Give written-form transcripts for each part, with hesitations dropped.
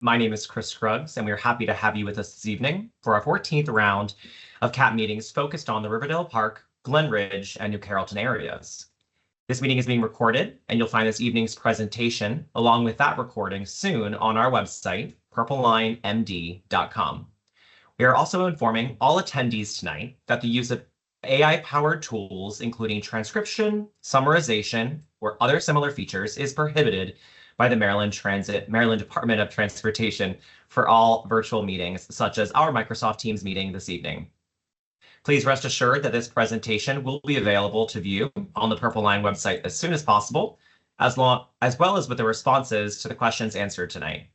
My name is Chris Scruggs, and we're happy to have you with us this evening for our 14th round of CAP meetings focused on the Riverdale Park, Glenridge, and New Carrollton areas. This meeting is being recorded, and you'll find this evening's presentation, along with that recording, soon on our website, purplelinemd.com. We are also informing all attendees tonight that the use of AI-powered tools, including transcription, summarization, or other similar features, is prohibited by the Maryland Department of Transportation for all virtual meetings, such as our Microsoft Teams meeting this evening. Please rest assured that this presentation will be available to view on the Purple Line website as soon as possible, as well as with the responses to the questions answered tonight.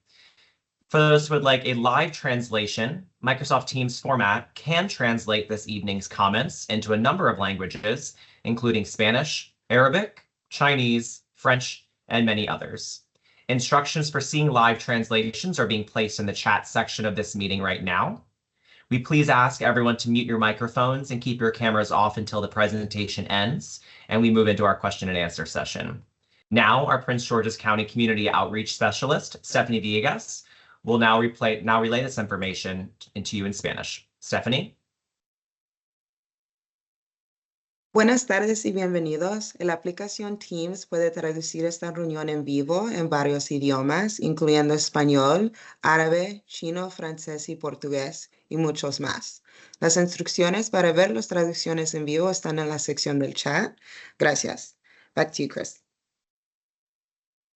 For those who would like a live translation, Microsoft Teams format can translate this evening's comments into a number of languages, including Spanish, Arabic, Chinese, French, and many others. Instructions for seeing live translations are being placed in the chat section of this meeting right now. We please ask everyone to mute your microphones and keep your cameras off until the presentation ends, and we move into our question and answer session. Now, our Prince George's County Community Outreach Specialist, Stephanie Villegas, will now relay this information to you in Spanish. Stephanie? Buenas tardes y bienvenidos. La aplicación Teams puede traducir esta reunión en vivo en varios idiomas, incluyendo español, árabe, chino, francés y portugués, y muchos más. Las instrucciones para ver las traducciones en vivo están en la sección del chat. Gracias. Back to you, Chris.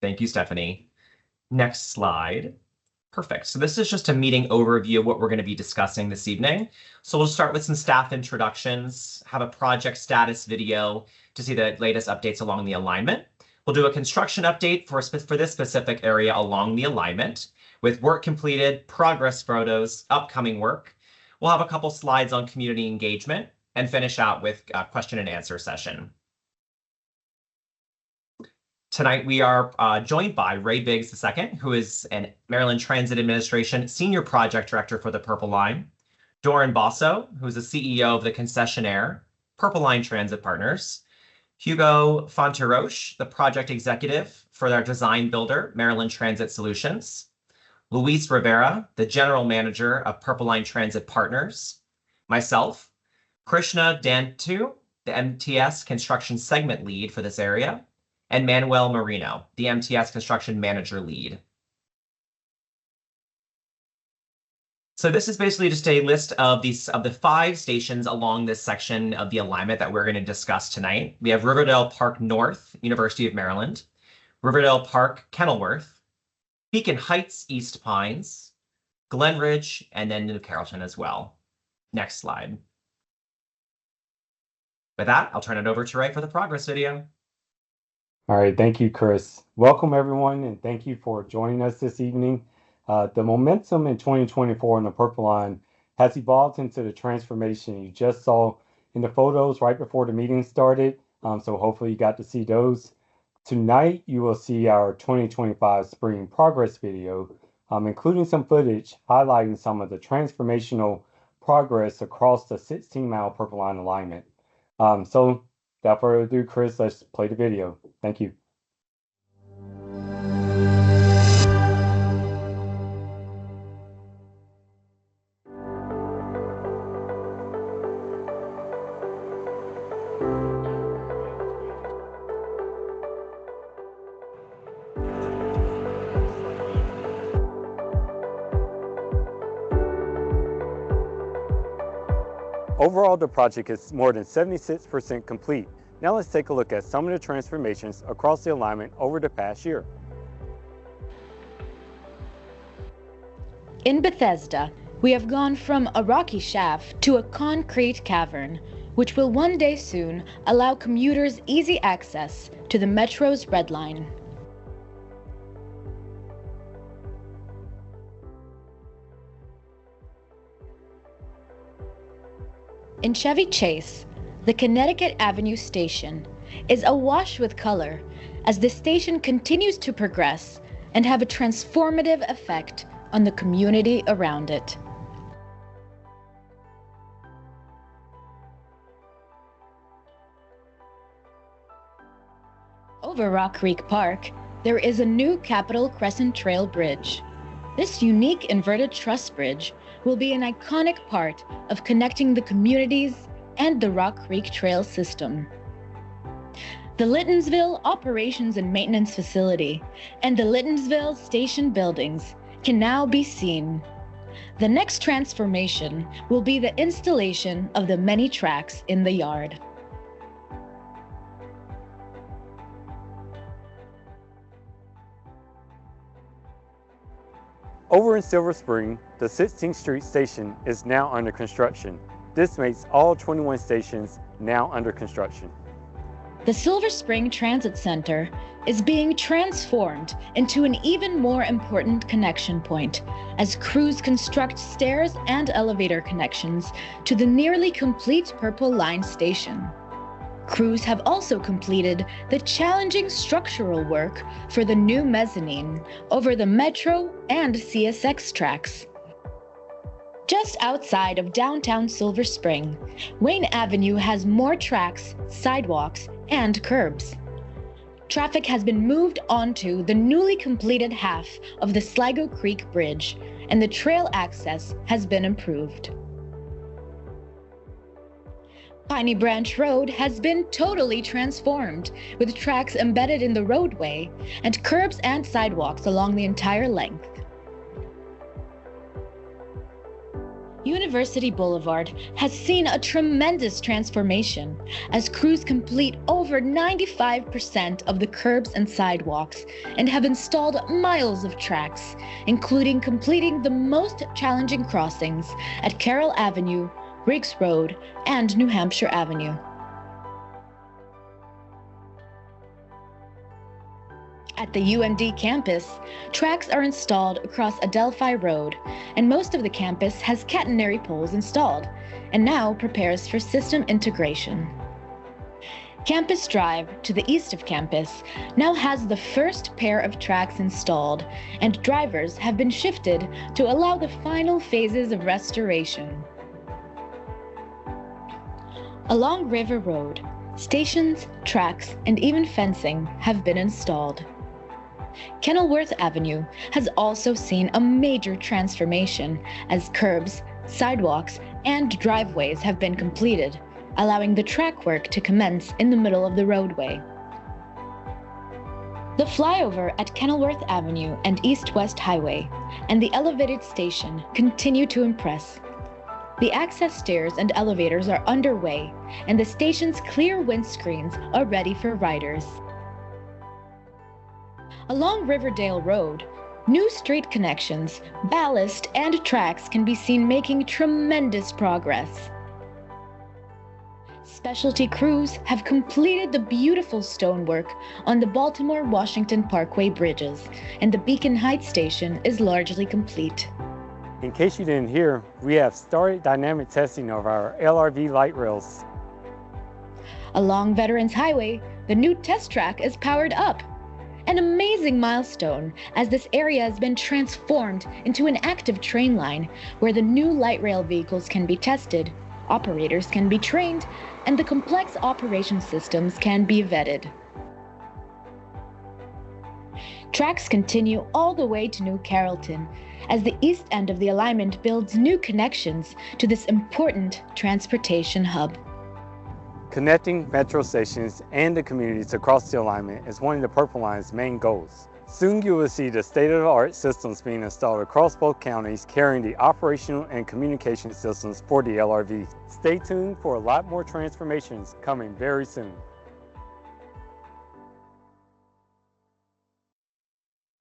Thank you, Stephanie. Next slide. Perfect. So this is just a meeting overview of what we're going to be discussing this evening. So we'll start with some staff introductions, have a project status video to see the latest updates along the alignment. We'll do a construction update for this specific area along the alignment with work completed, progress photos, upcoming work. We'll have a couple slides on community engagement and finish out with a question and answer session. Tonight, we are joined by Ray Biggs II, who is an Maryland Transit Administration Senior Project Director for the Purple Line, Doran Basso, who is the CEO of the concessionaire, Purple Line Transit Partners, Hugo Fonteroche, the Project Executive for their design builder, Maryland Transit Solutions, Luis Rivera, the General Manager of Purple Line Transit Partners, myself, Krishna Dantu, the MTS Construction Segment Lead for this area, and Manuel Marino, the MTS Construction Manager Lead. So this is basically just a list of the 5 stations along this section of the alignment that we're going to discuss tonight. We have Riverdale Park North, University of Maryland, Riverdale Park Kenilworth, Beacon Heights East Pines, Glenridge, and then New Carrollton as well. Next slide. With that, I'll turn it over to Ray for the progress video. All right, thank you, Chris. Welcome, everyone, and thank you for joining us this evening. The momentum in 2024 on the Purple Line has evolved into the transformation you just saw in the photos right before the meeting started, so hopefully you got to see those. Tonight, you will see our 2025 spring progress video, including some footage highlighting some of the transformational progress across the 16-mile Purple Line alignment. So without further ado, Chris, let's play the video. Thank you. Overall, the project is more than 76% complete. Now let's take a look at some of the transformations across the alignment over the past year. In Bethesda, we have gone from a rocky shaft to a concrete cavern, which will one day soon allow commuters easy access to the Metro's Red Line. In Chevy Chase, the Connecticut Avenue station is awash with color as the station continues to progress and have a transformative effect on the community around it. Over Rock Creek Park, there is a new Capitol Crescent Trail Bridge. This unique inverted truss bridge will be an iconic part of connecting the communities and the Rock Creek Trail system. The Littonsville Operations and Maintenance Facility and the Littonsville Station buildings can now be seen. The next transformation will be the installation of the many tracks in the yard. Over in Silver Spring, the 16th Street station is now under construction. This makes all 21 stations now under construction. The Silver Spring Transit Center is being transformed into an even more important connection point as crews construct stairs and elevator connections to the nearly complete Purple Line station. Crews have also completed the challenging structural work for the new mezzanine over the Metro and CSX tracks. Just outside of downtown Silver Spring, Wayne Avenue has more tracks, sidewalks, and curbs. Traffic has been moved onto the newly completed half of the Sligo Creek Bridge, and the trail access has been improved. Piney Branch Road has been totally transformed, with tracks embedded in the roadway and curbs and sidewalks along the entire length. University Boulevard has seen a tremendous transformation as crews complete over 95% of the curbs and sidewalks and have installed miles of tracks, including completing the most challenging crossings at Carroll Avenue, Riggs Road, and New Hampshire Avenue. At the UMD campus, tracks are installed across Adelphi Road, and most of the campus has catenary poles installed and now prepares for system integration. Campus Drive, to the east of campus, now has the first pair of tracks installed, and drivers have been shifted to allow the final phases of restoration. Along River Road, stations, tracks, and even fencing have been installed. Kenilworth Avenue has also seen a major transformation as curbs, sidewalks, and driveways have been completed, allowing the track work to commence in the middle of the roadway. The flyover at Kenilworth Avenue and East-West Highway and the elevated station continue to impress. The access stairs and elevators are underway, and the station's clear windscreens are ready for riders. Along Riverdale Road, new street connections, ballast, and tracks can be seen making tremendous progress. Specialty crews have completed the beautiful stonework on the Baltimore-Washington Parkway bridges, and the Beacon Heights station is largely complete. In case you didn't hear, we have started dynamic testing of our LRV light rails. Along Veterans Highway, the new test track is powered up. An amazing milestone, as this area has been transformed into an active train line where the new light rail vehicles can be tested, operators can be trained, and the complex operation systems can be vetted. Tracks continue all the way to New Carrollton, as the east end of the alignment builds new connections to this important transportation hub. Connecting metro stations and the communities across the alignment is one of the Purple Line's main goals. Soon you will see the state-of-the-art systems being installed across both counties, carrying the operational and communication systems for the LRV. Stay tuned for a lot more transformations coming very soon.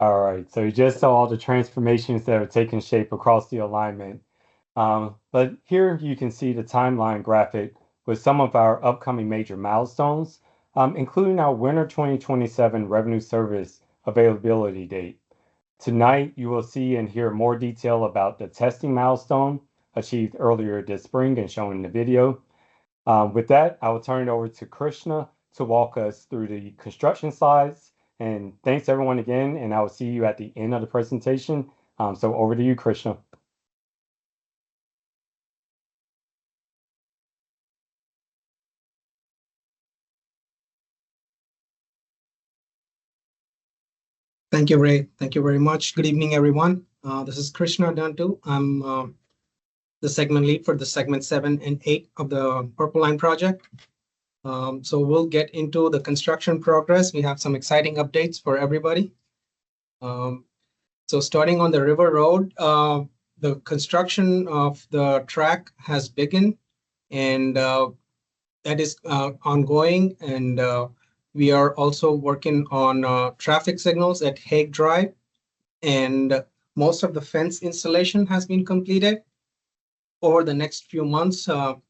All right, so you just saw all the transformations that are taking shape across the alignment. But here you can see the timeline graphic with some of our upcoming major milestones, including our winter 2027 revenue service availability date. Tonight, you will see and hear more detail about the testing milestone achieved earlier this spring and shown in the video. With that, I will turn it over to Krishna to walk us through the construction slides. And thanks everyone again, and I will see you at the end of the presentation. So over to you, Krishna. Thank you, Ray. Thank you very much. Good evening, everyone. This is Krishna Dantu. I'm the segment lead for the segment 7 and 8 of the Purple Line project. So we'll get into the construction progress. We have some exciting updates for everybody. So starting on the River Road, the construction of the track has begun, and that is ongoing. And we are also working on traffic signals at Hague Drive, and most of the fence installation has been completed. Over the next few months, the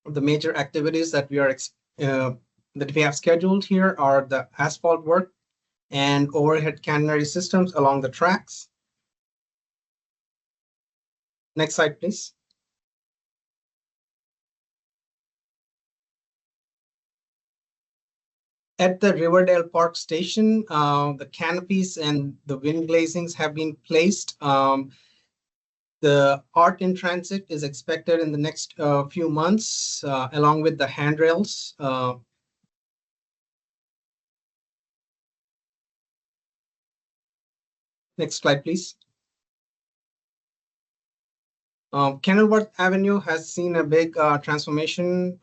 major activities that we have scheduled here are the asphalt work and overhead catenary systems along the tracks. Next slide, please. At the Riverdale Park Station, the canopies and the wind glazings have been placed. The art in transit is expected in the next few months, along with the handrails. Next slide, please. Kenilworth Avenue has seen a big transformation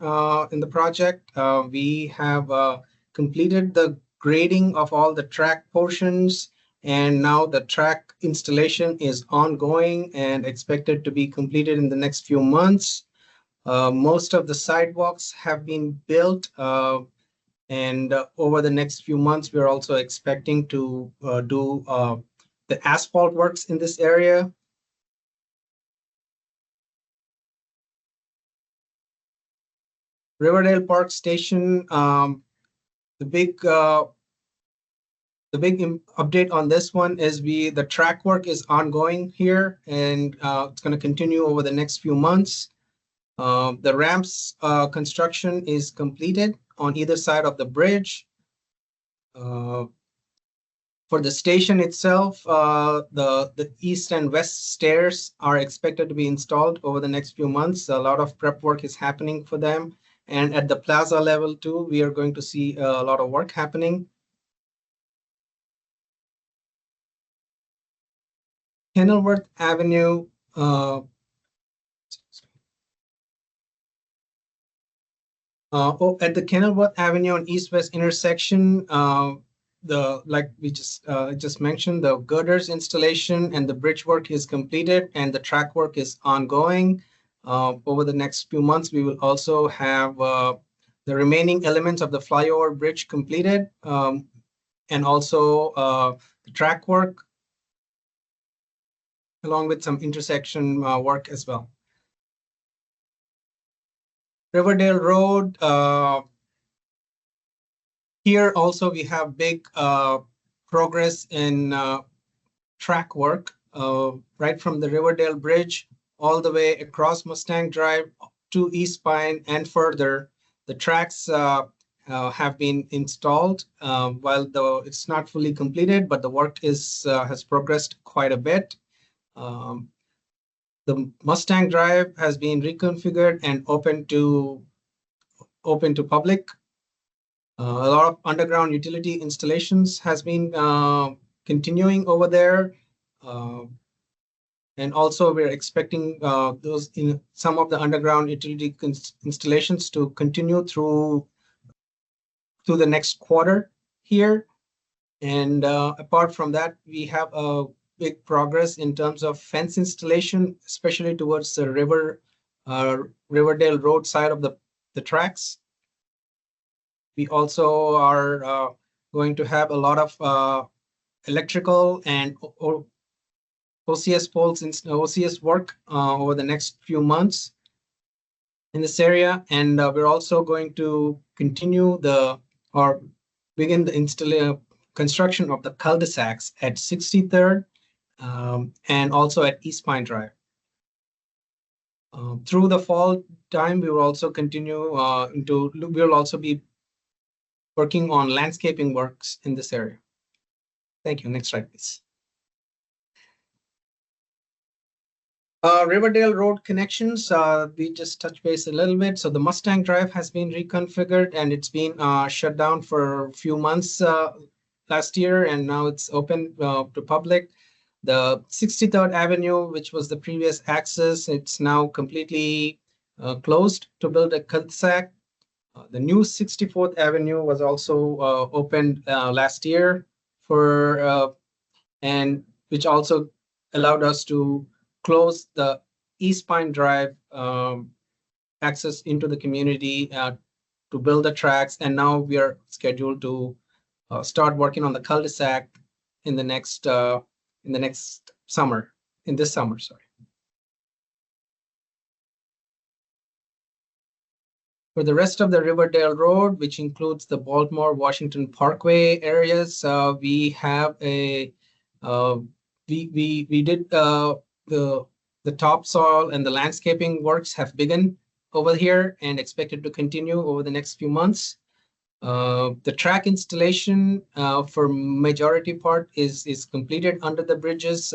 in the project. We have completed the grading of all the track portions, and now the track installation is ongoing and expected to be completed in the next few months. Most of the sidewalks have been built, and over the next few months, we're also expecting to do the asphalt works in this area. Riverdale Park Station, the big update on this one is the track work is ongoing here, and it's going to continue over the next few months. The ramps construction is completed on either side of the bridge. For the station itself, the east and west stairs are expected to be installed over the next few months. A lot of prep work is happening for them. And at the plaza level too, we are going to see a lot of work happening. Kenilworth Avenue, at the Kenilworth Avenue and East-West intersection, like we just mentioned, the girders installation and the bridge work is completed, and the track work is ongoing. Over the next few months, we will also have the remaining elements of the flyover bridge completed, and also the track work, along with some intersection work as well. Riverdale Road, here also we have big progress in track work, right from the Riverdale Bridge all the way across Mustang Drive to East Pine and further. The tracks have been installed, while though it's not fully completed, but the work has progressed quite a bit. The Mustang Drive has been reconfigured and open to public. A lot of underground utility installations has been continuing over there. And also we're expecting those in some of the underground utility installations to continue through the next quarter here. And apart from that, we have a big progress in terms of fence installation, especially towards the Riverdale Road side of the tracks. We also are going to have a lot of electrical and OCS poles and OCS work over the next few months in this area. And we're also going to continue begin the construction of the cul-de-sacs at 63rd and also at East Pine Drive. Through the fall time, we will also continue we will also be working on landscaping works in this area. Thank you. Next slide, please. Riverdale Road connections, we just touched base a little bit. So the Mustang Drive has been reconfigured and it's been shut down for a few months last year, and now it's open to public. The 63rd Avenue, which was the previous access, it's now completely closed to build a cul-de-sac. The new 64th Avenue was also opened last year and which also allowed us to close the East Pine Drive access into the community to build the tracks. And now we are scheduled to start working on the cul-de-sac in the next summer, this summer, sorry. For the rest of the Riverdale Road, which includes the Baltimore, Washington Parkway areas, we have a we did the topsoil and the landscaping works have begun over here and expected to continue over the next few months. The track installation for majority part is completed under the bridges,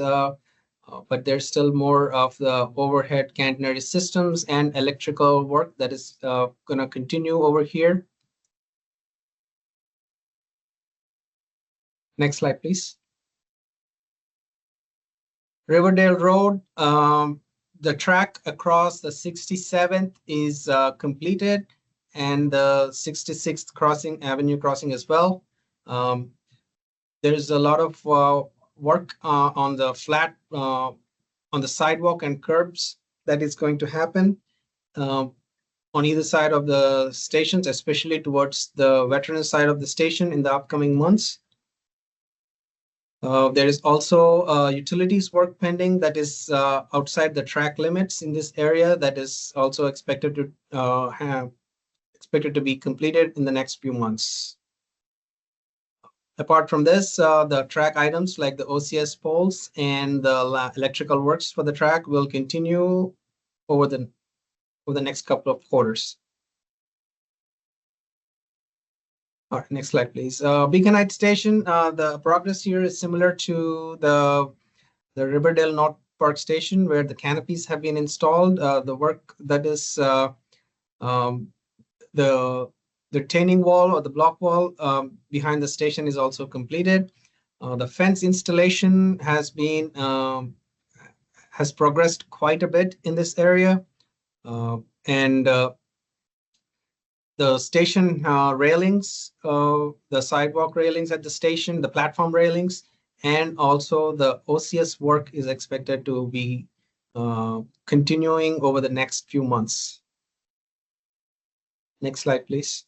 but there's still more of the overhead catenary systems and electrical work that is going to continue over here. Next slide, please. Riverdale Road, the track across the 67th is completed, and the 66th Avenue crossing as well. There's a lot of work on the flat, on the sidewalk and curbs that is going to happen on either side of the stations, especially towards the veteran side of the station in the upcoming months. There is also utilities work pending that is outside the track limits in this area that is also expected to be completed in the next few months. Apart from this, the track items like the OCS poles and the electrical works for the track will continue over the next couple of quarters. All right, next slide, please. Beacon Heights Station, the progress here is similar to the Riverdale North Park Station, where the canopies have been installed. The work that is the retaining wall or the block wall behind the station is also completed. The fence installation has progressed quite a bit in this area, and the station railings, the sidewalk railings at the station, the platform railings, and also the OCS work is expected to be continuing over the next few months. Next slide, please.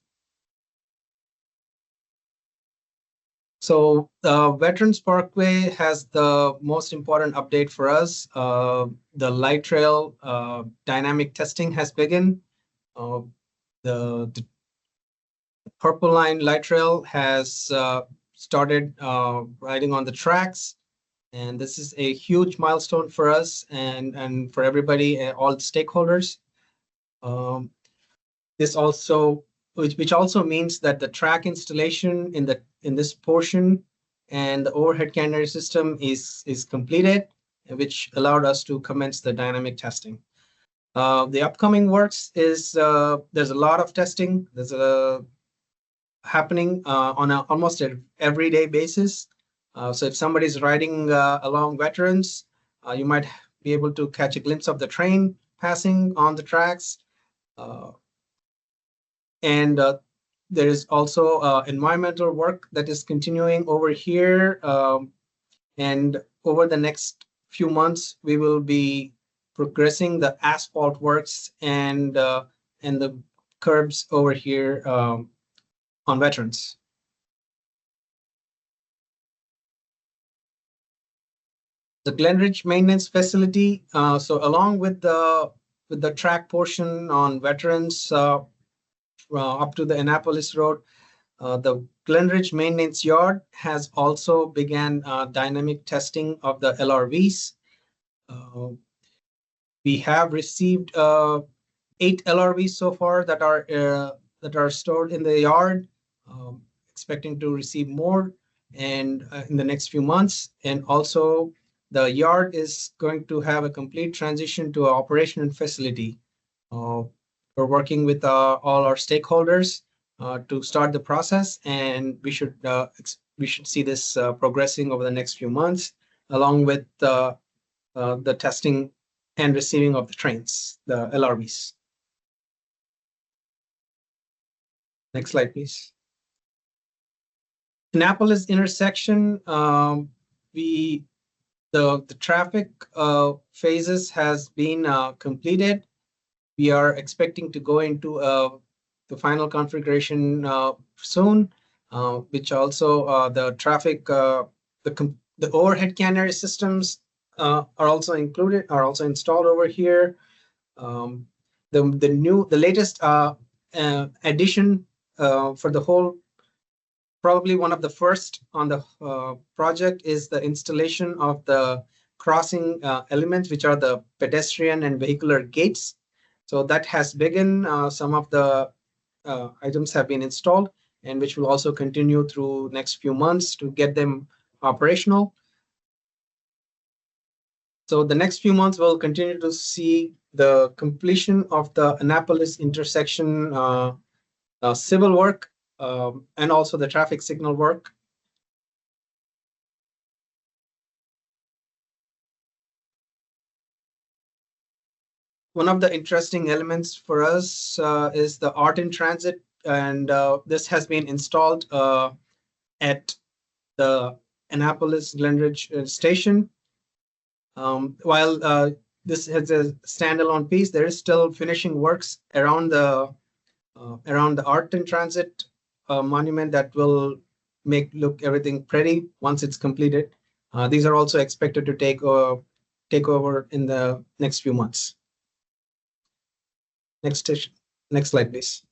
So Veterans Parkway has the most important update for us. The light rail dynamic testing has begun. The Purple Line light rail has started riding on the tracks, and this is a huge milestone for us and for everybody, all the stakeholders. This also, which also means that the track installation in this portion and the overhead catenary system is completed, which allowed us to commence the dynamic testing. The upcoming works is there's a lot of testing. There's happening on almost an everyday basis. So if somebody's riding along Veterans, you might be able to catch a glimpse of the train passing on the tracks. And there is also environmental work that is continuing over here. And over the next few months, we will be progressing the asphalt works and the curbs over here on Veterans. The Glenridge maintenance facility. So along with the track portion on Veterans up to the Annapolis Road, the Glenridge maintenance yard has also began dynamic testing of the LRVs. We have received 8 LRVs so far that are stored in the yard, expecting to receive more and in the next few months. And also the yard is going to have a complete transition to an operation and facility. We're working with all our stakeholders to start the process, and we should we should see this progressing over the next few months, along with the testing and receiving of the trains, the LRVs. Next slide, please. Annapolis intersection, the traffic phases has been completed. We are expecting to go into the final configuration soon, which also the traffic, the overhead canary systems are also installed over here. The latest addition for the whole, probably one of the first on the project, is the installation of the crossing elements, which are the pedestrian and vehicular gates. So that has begun. Some of the items have been installed, and which will also continue through next few months to get them operational. So the next few months we'll continue to see the completion of the Annapolis intersection civil work and also the traffic signal work. One of the interesting elements for us is the art in transit, and this has been installed at the Annapolis Glenridge station. While this has a standalone piece, there is still finishing works around the art in transit monument that will look everything pretty once it's completed. These are also expected to take over in the next few months. Next slide, please.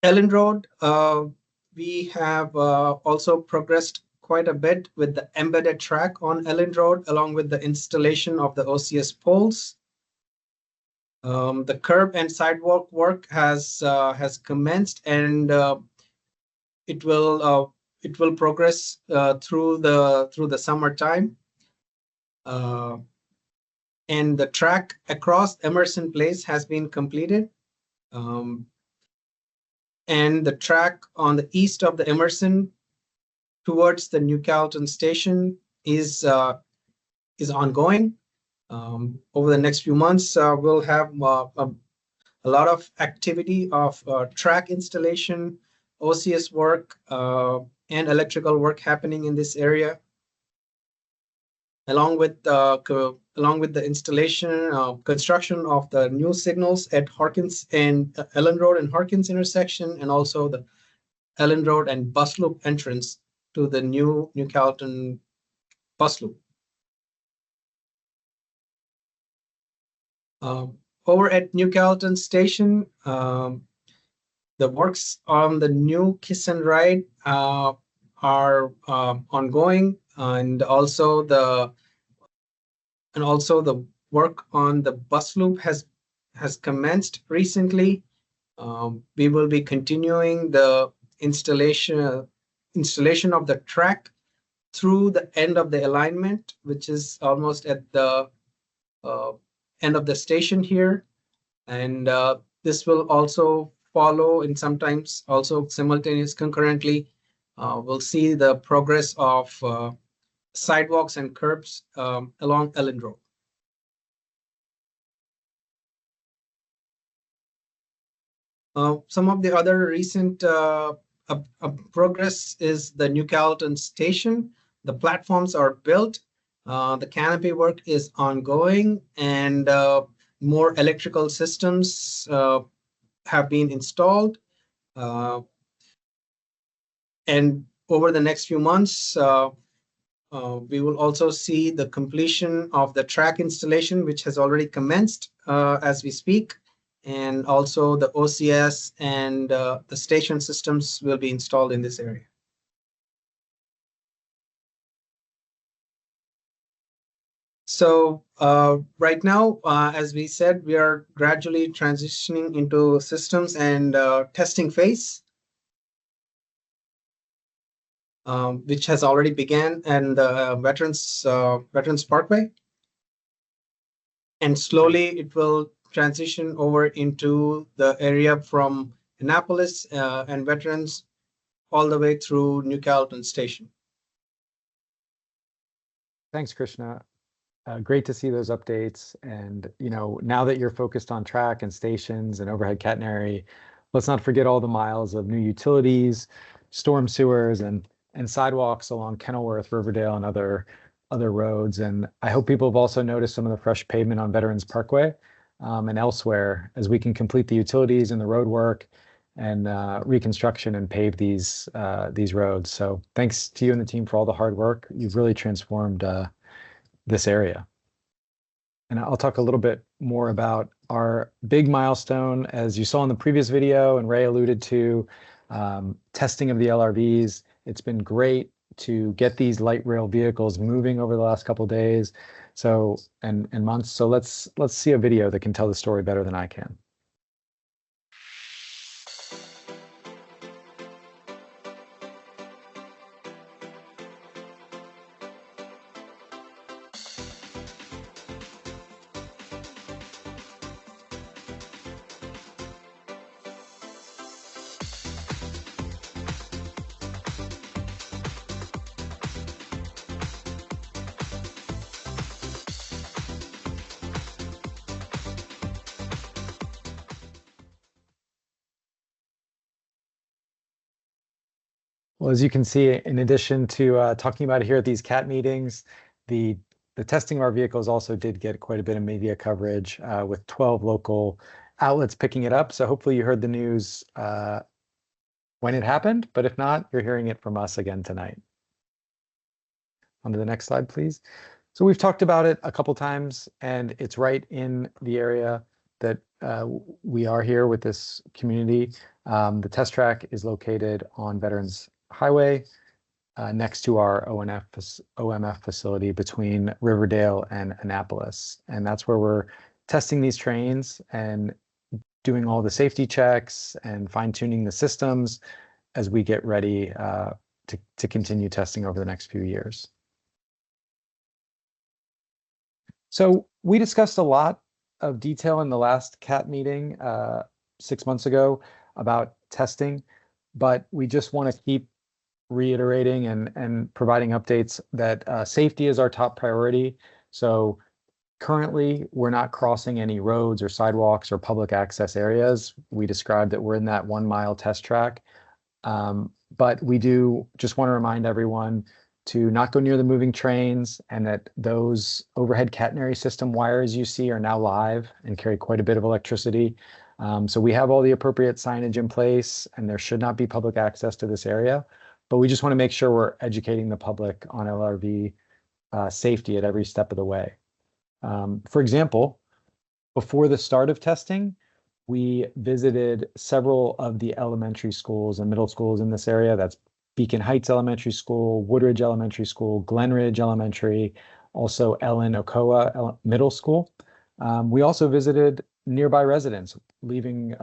Ellen Road, we have also progressed quite a bit with the embedded track on Ellen Road, along with the installation of the OCS poles. The curb and sidewalk work has commenced, and it will progress through the summertime. And the track across Emerson Place has been completed. And the track on the east of the Emerson towards the New Carrollton station is ongoing. Over the next few months, we'll have a lot of activity of track installation, OCS work, and electrical work happening in this area, along with the installation, construction of the new signals at Harkins and Ellen Road and Harkins intersection, and also the Ellen Road and bus loop entrance to the New Carrollton bus loop. Over at New Carrollton Station, the works on the new Kiss and Ride are ongoing, and also the work on the bus loop has commenced recently. We will be continuing the installation of the track through the end of the alignment, which is almost at the end of the station here, and this will also follow, and sometimes also simultaneous concurrently. We'll see the progress of sidewalks and curbs along Ellen Road. Some of the other recent progress is the New Carrollton station. The platforms are built. The canopy work is ongoing, and more electrical systems have been installed. And over the next few months, we will also see the completion of the track installation, which has already commenced as we speak. And also the OCS and the station systems will be installed in this area. So right now, as we said, we are gradually transitioning into systems and testing phase, which has already began, and Veterans Parkway. And slowly it will transition over into the area from Annapolis and veterans all the way through New Carrollton Station. Thanks, Krishna. Great to see those updates. And, now that you're focused on track and stations and overhead catenary, let's not forget all the miles of new utilities, storm sewers, and sidewalks along Kenilworth, Riverdale, and other roads. And I hope people have also noticed some of the fresh pavement on Veterans Parkway and elsewhere as we can complete the utilities and the road work and reconstruction and pave these roads. So thanks to you and the team for all the hard work. You've really transformed this area. And I'll talk a little bit more about our big milestone, as you saw in the previous video and Ray alluded to, testing of the LRVs. It's been great to get these light rail vehicles moving over the last couple of days and months. So let's see a video that can tell the story better than I can. Well, as you can see, in addition to talking about it here at these CAT meetings, the testing of our vehicles also did get quite a bit of media coverage with 12 local outlets picking it up. So hopefully you heard the news when it happened, but if not, you're hearing it from us again tonight. On to the next slide, please. So we've talked about it a couple times, and it's right in the area that we are here with this community. The test track is located on Veterans Highway next to our OMF facility between Riverdale and Annapolis. And that's where we're testing these trains and doing all the safety checks and fine-tuning the systems as we get ready to continue testing over the next few years. So we discussed a lot of detail in the last CAT meeting 6 months ago about testing, but we just want to keep reiterating and providing updates that safety is our top priority. So currently, we're not crossing any roads or sidewalks or public access areas. We described that we're in that 1 mile test track, but we do just want to remind everyone to not go near the moving trains, and that those overhead catenary system wires you see are now live and carry quite a bit of electricity. So we have all the appropriate signage in place, and there should not be public access to this area, but we just want to make sure we're educating the public on LRV safety at every step of the way. For example, before the start of testing, we visited several of the elementary schools and middle schools in this area. That's Beacon Heights Elementary School, Woodridge Elementary School, Glenridge Elementary, also Ellen Okoa Middle School. We also visited nearby residents, leaving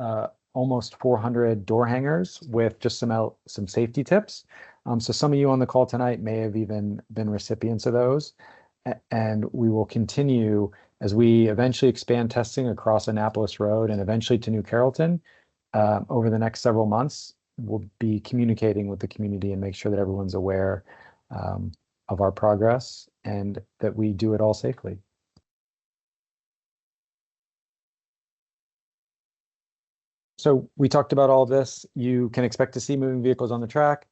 almost 400 door hangers with just some safety tips. So some of you on the call tonight may have even been recipients of those. And we will continue as we eventually expand testing across Annapolis Road and eventually to New Carrollton over the next several months. We'll be communicating with the community and make sure that everyone's aware of our progress and that we do it all safely. So we talked about all of this. You can expect to see moving vehicles on the track.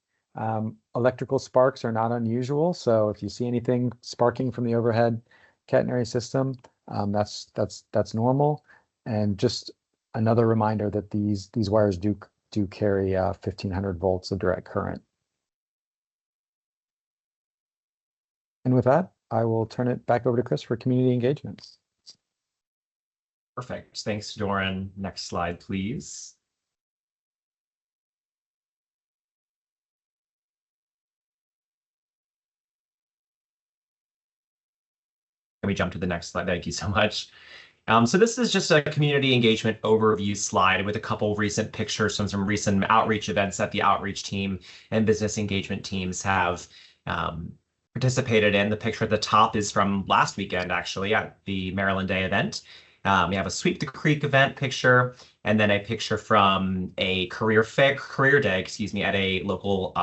Electrical sparks are not unusual. So if you see anything sparking from the overhead catenary system, that's normal. And just another reminder that these wires do carry 1500 volts of direct current. And with that, I will turn it back over to Chris for community engagement. Perfect. Thanks, Doran. Next slide, please. Let me jump to the next slide. Thank you so much. So this is just a community engagement overview slide with a couple of recent pictures from some recent outreach events that the outreach team and business engagement teams have participated in. The picture at the top is from last weekend, actually, at the Maryland Day event. We have a Sweep the Creek event picture, and then a picture from a career day, excuse me, at a local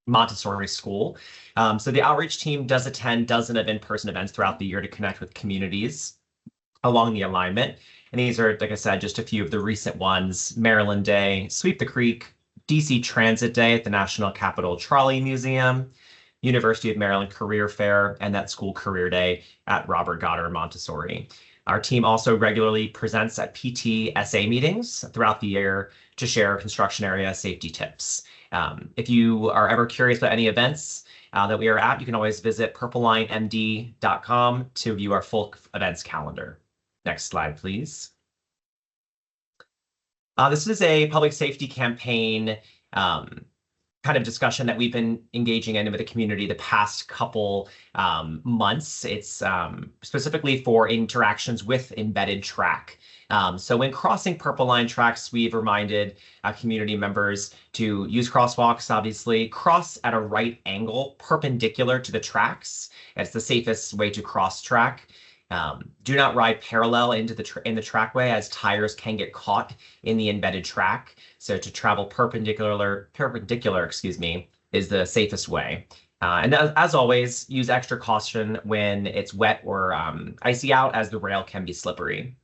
Montessori school. So the outreach team does attend dozens of in-person events throughout the year to connect with communities along the alignment. And these are, like I said, just a few of the recent ones: Maryland Day, Sweep the Creek, DC Transit Day at the National Capital Trolley Museum, University of Maryland Career Fair, and that school career day at Robert Goddard Montessori. Our team also regularly presents at PTSA meetings throughout the year to share construction area safety tips. If you are ever curious about any events that we are at, you can always visit purplelinemd.com to view our full events calendar. Next slide, please. This is a public safety campaign kind of discussion that we've been engaging in with the community the past couple months. It's specifically for interactions with embedded track. So when crossing Purple Line tracks, we've reminded community members to use crosswalks, obviously, cross at a right angle perpendicular to the tracks. It's the safest way to cross track. Do not ride parallel into the trackway, as tires can get caught in the embedded track. So to travel perpendicular, excuse me, is the safest way. And as always, use extra caution when it's wet or icy out, as the rail can be slippery.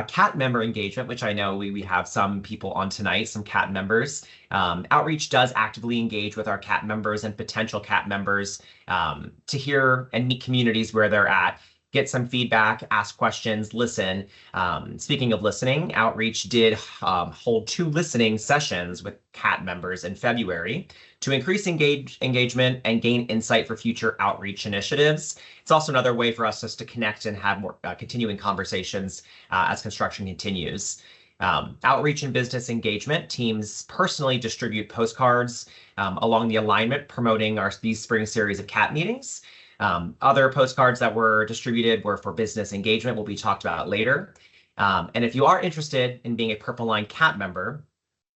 CAT member engagement, which I know we have some people on tonight, some CAT members. Outreach does actively engage with our CAT members and potential CAT members to hear and meet communities where they're at, get some feedback, ask questions, listen. Speaking of listening, Outreach did hold 2 listening sessions with CAT members in February to increase engagement and gain insight for future outreach initiatives. It's also another way for us just to connect and have more continuing conversations as construction continues. Outreach and business engagement teams personally distribute postcards along the alignment promoting these spring series of CAT meetings. Other postcards that were distributed were for business engagement, will be talked about later. And if you are interested in being a Purple Line CAT member,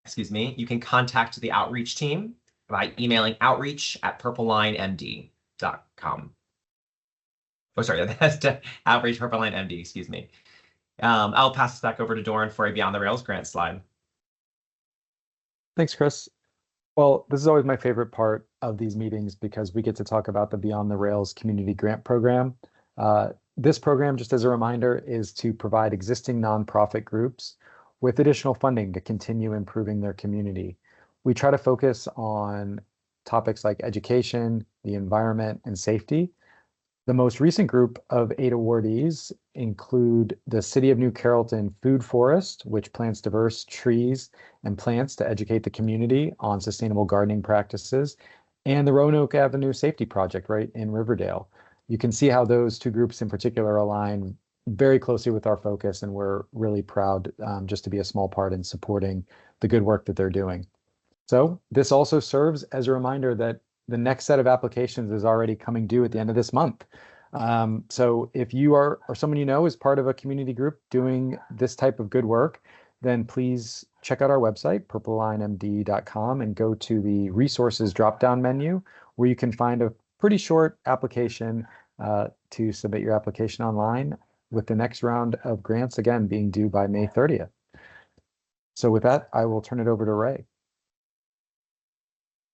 excuse me, you can contact the outreach team by emailing outreach@purplelinemd.com. Oh, sorry, that's outreach Purple Line MD, excuse me. I'll pass this back over to Doran for a Beyond the Rails grant slide. Thanks, Chris. Well, this is always my favorite part of these meetings because we get to talk about the Beyond the Rails Community Grant Program. This program, just as a reminder, is to provide existing nonprofit groups with additional funding to continue improving their community. We try to focus on topics like education, the environment, and safety. The most recent group of 8 awardees include the City of New Carrollton Food Forest, which plants diverse trees and plants to educate the community on sustainable gardening practices, and the Roanoke Avenue Safety Project right in Riverdale. You can see how those 2 groups in particular align very closely with our focus, and we're really proud just to be a small part in supporting the good work that they're doing. So this also serves as a reminder that the next set of applications is already coming due at the end of this month. So if you are, or someone you know is part of a community group doing this type of good work, then please check out our website, purplelinemd.com, and go to the resources drop-down menu, where you can find a pretty short application to submit your application online, with the next round of grants, again, being due by May 30th. So with that, I will turn it over to Ray.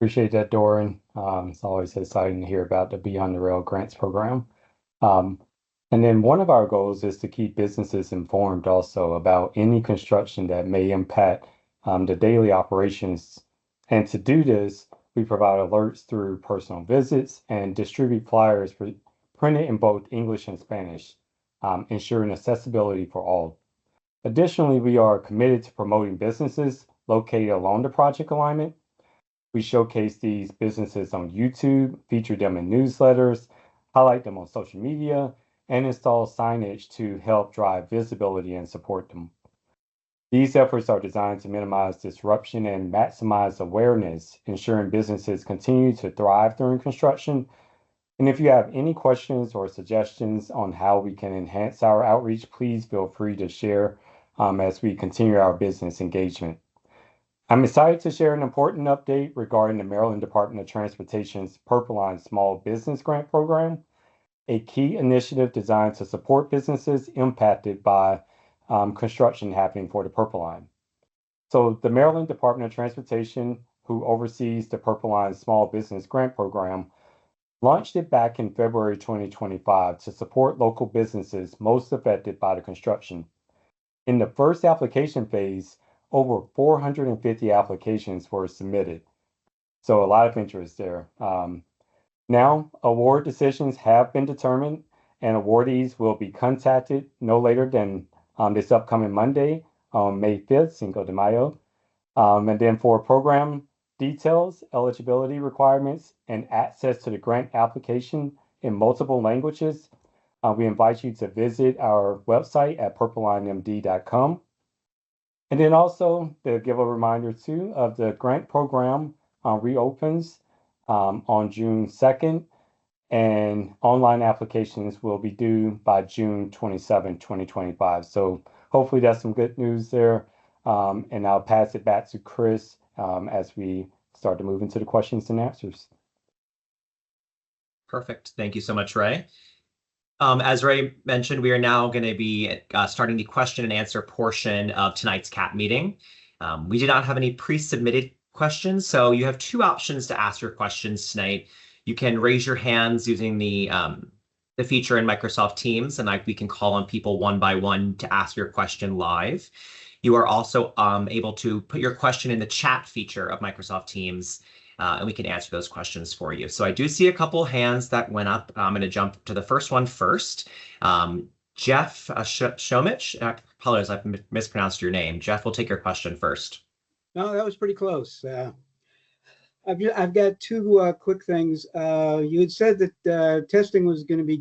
Appreciate that, Doran. It's always exciting to hear about the Beyond the Rail Grants Program. And then one of our goals is to keep businesses informed also about any construction that may impact the daily operations. And to do this, we provide alerts through personal visits and distribute flyers printed in both English and Spanish, ensuring accessibility for all. Additionally, we are committed to promoting businesses located along the project alignment. We showcase these businesses on YouTube, feature them in newsletters, highlight them on social media, and install signage to help drive visibility and support them. These efforts are designed to minimize disruption and maximize awareness, ensuring businesses continue to thrive during construction. And if you have any questions or suggestions on how we can enhance our outreach, please feel free to share as we continue our business engagement. I'm excited to share an important update regarding the Maryland Department of Transportation's Purple Line Small Business Grant Program. a key initiative designed to support businesses impacted by construction happening for the Purple Line. So the Maryland Department of Transportation, who oversees the Purple Line Small Business Grant Program, launched it back in February 2025 to support local businesses most affected by the construction. In the first application phase, over 450 applications were submitted. So a lot of interest there. Now, award decisions have been determined and awardees will be contacted no later than this upcoming Monday, on May 5th, Cinco de Mayo. And then for program details, eligibility requirements, and access to the grant application in multiple languages, we invite you to visit our website at purplelinemd.com. And then also to give a reminder too of the grant program reopens on June 2nd, and online applications will be due by June 27, 2025. So hopefully that's some good news there. And I'll pass it back to Chris as we start to move into the questions and answers. Perfect. Thank you so much, Ray. As Ray mentioned, we are now going to be starting the question and answer portion of tonight's CAP meeting. We did not have any pre-submitted questions, so you have two options to ask your questions tonight. You can raise your hands using the feature in Microsoft Teams, and we can call on people one by one to ask your question live. You are also able to put your question in the chat feature of Microsoft Teams, and we can answer those questions for you. So I do see a couple hands that went up. I'm going to jump to the first one first. Jeff Shomich, I apologize, I've mispronounced your name. Jeff, we'll take your question first. No, that was pretty close. I've got two quick things. You had said that testing was going to be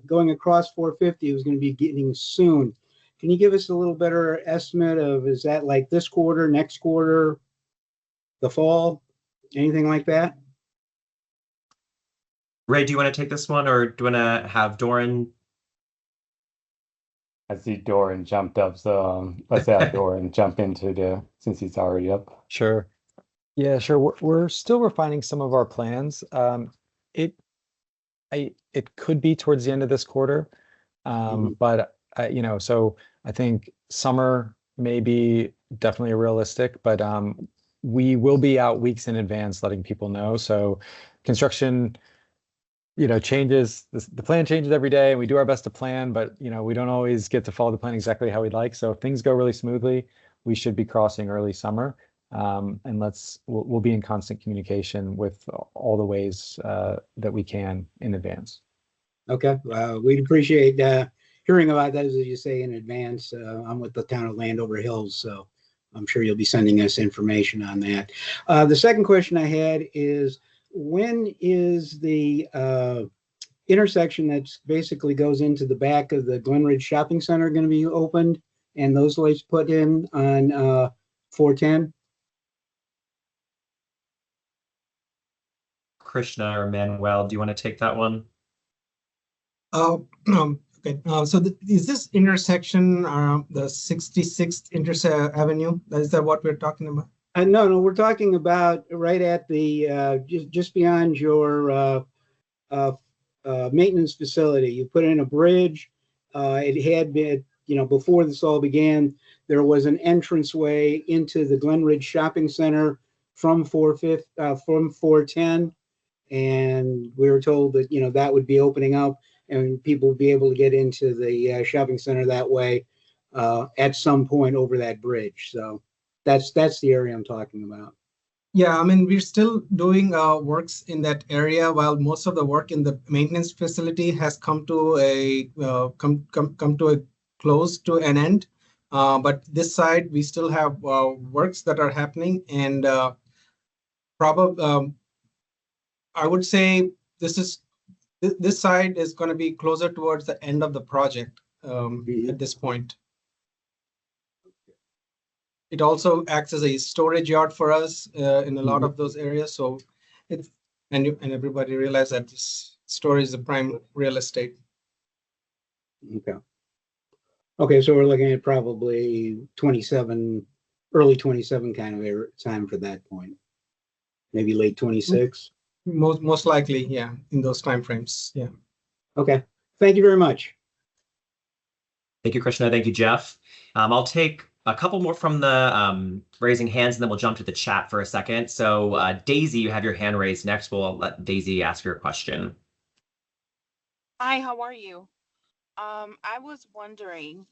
going across 450. It was going to be beginning soon. Can you give us a little better estimate of, is that like this quarter, next quarter, the fall, anything like that? Ray, do you want to take this one, or do you want to have Doran? I see Doran jumped up, so let's have Doran jump into since he's already up. Sure. Yeah, sure. We're still refining some of our plans. It could be towards the end of this quarter, but so I think summer may be definitely realistic, but we will be out weeks in advance letting people know. So construction, changes, the plan changes every day, and we do our best to plan, but we don't always get to follow the plan exactly how we'd like. So if things go really smoothly, we should be crossing early summer. And we'll be in constant communication with all the ways that we can in advance. Okay, we'd appreciate hearing about that, as you say, in advance. I'm with the town of Landover Hills, so I'm sure you'll be sending us information on that. The second question I had is, when is the intersection that basically goes into the back of the Glenridge Shopping Center going to be opened and those lights put in on 410? Krishna or Manuel, do you want to take that one? Okay. So is this intersection the 66th Avenue? Is that what we're talking about? No, we're talking about right at the just beyond your maintenance facility. You put in a bridge. It had been, before this all began, there was an entranceway into the Glenridge Shopping Center from 410. And we were told that, that would be opening up and people would be able to get into the shopping center that way at some point over that bridge. So that's the area I'm talking about. Yeah, we're still doing works in that area, while most of the work in the maintenance facility has come to a close to an end. But this side, we still have works that are happening, and probably I would say this side is going to be closer towards the end of the project at this point. It also acts as a storage yard for us in a lot of those areas. So and everybody realize that this storage is the prime real estate. Okay, so we're looking at probably early 27 kind of time for that point. Maybe late 26. Most likely, yeah, in those time frames, yeah. Okay. Thank you very much. Thank you, Krishna. Thank you, Jeff. I'll take a couple more from the raising hands, and then we'll jump to the chat for a second. So Daisy, you have your hand raised next. We'll let Daisy ask your question. Hi, how are you? I was wondering,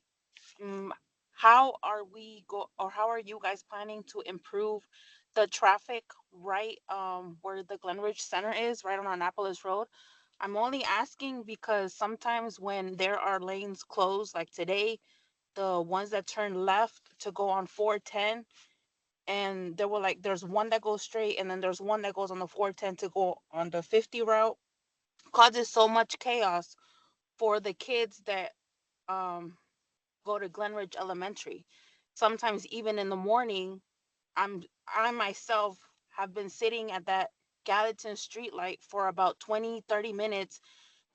how are how are you guys planning to improve the traffic right where the Glenridge Center is, right on Annapolis Road? I'm only asking because sometimes when there are lanes closed, like today, the ones that turn left to go on 410, and there's one that goes straight, and then there's one that goes on the 410 to go on the 50 route, causes so much chaos for the kids that um go to Glenridge Elementary. Sometimes even in the morning, I myself have been sitting at that Gallatin street light for about 20-30 minutes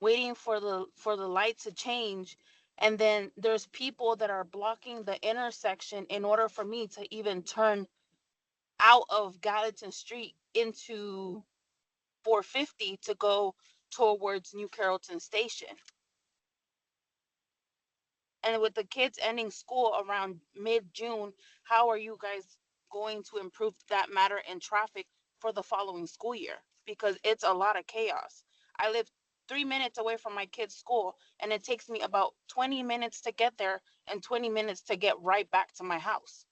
waiting for the light to change. And then there's people that are blocking the intersection in order for me to even turn out of Gallatin Street into 450 to go towards New Carrollton Station. And with the kids ending school around mid-June, how are you guys going to improve that matter in traffic for the following school year? Because it's a lot of chaos. I live 3 minutes away from my kids' school, and it takes me about 20 minutes to get there and 20 minutes to get right back to my house.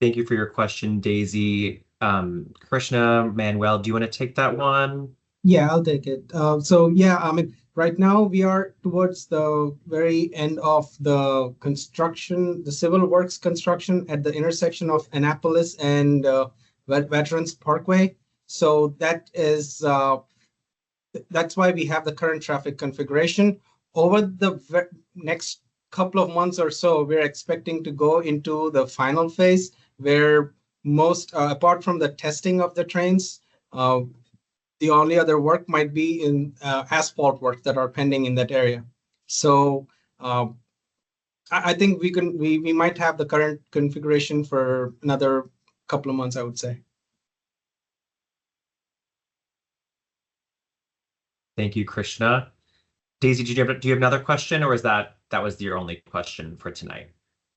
Thank you for your question, Daisy. Krishna, Manuel, do you want to take that one? Yeah, I'll take it. So yeah, I mean, right now we are towards the very end of the construction, the civil works construction at the intersection of Annapolis and Veterans Parkway. So that's why we have the current traffic configuration. Over the next couple of months or so, we're expecting to go into the final phase where most, apart from the testing of the trains, the only other work might be in asphalt work that are pending in that area. So I think we might have the current configuration for another couple of months, I would say. Thank you, Krishna. Daisy, do you have another question, or is that was your only question for tonight?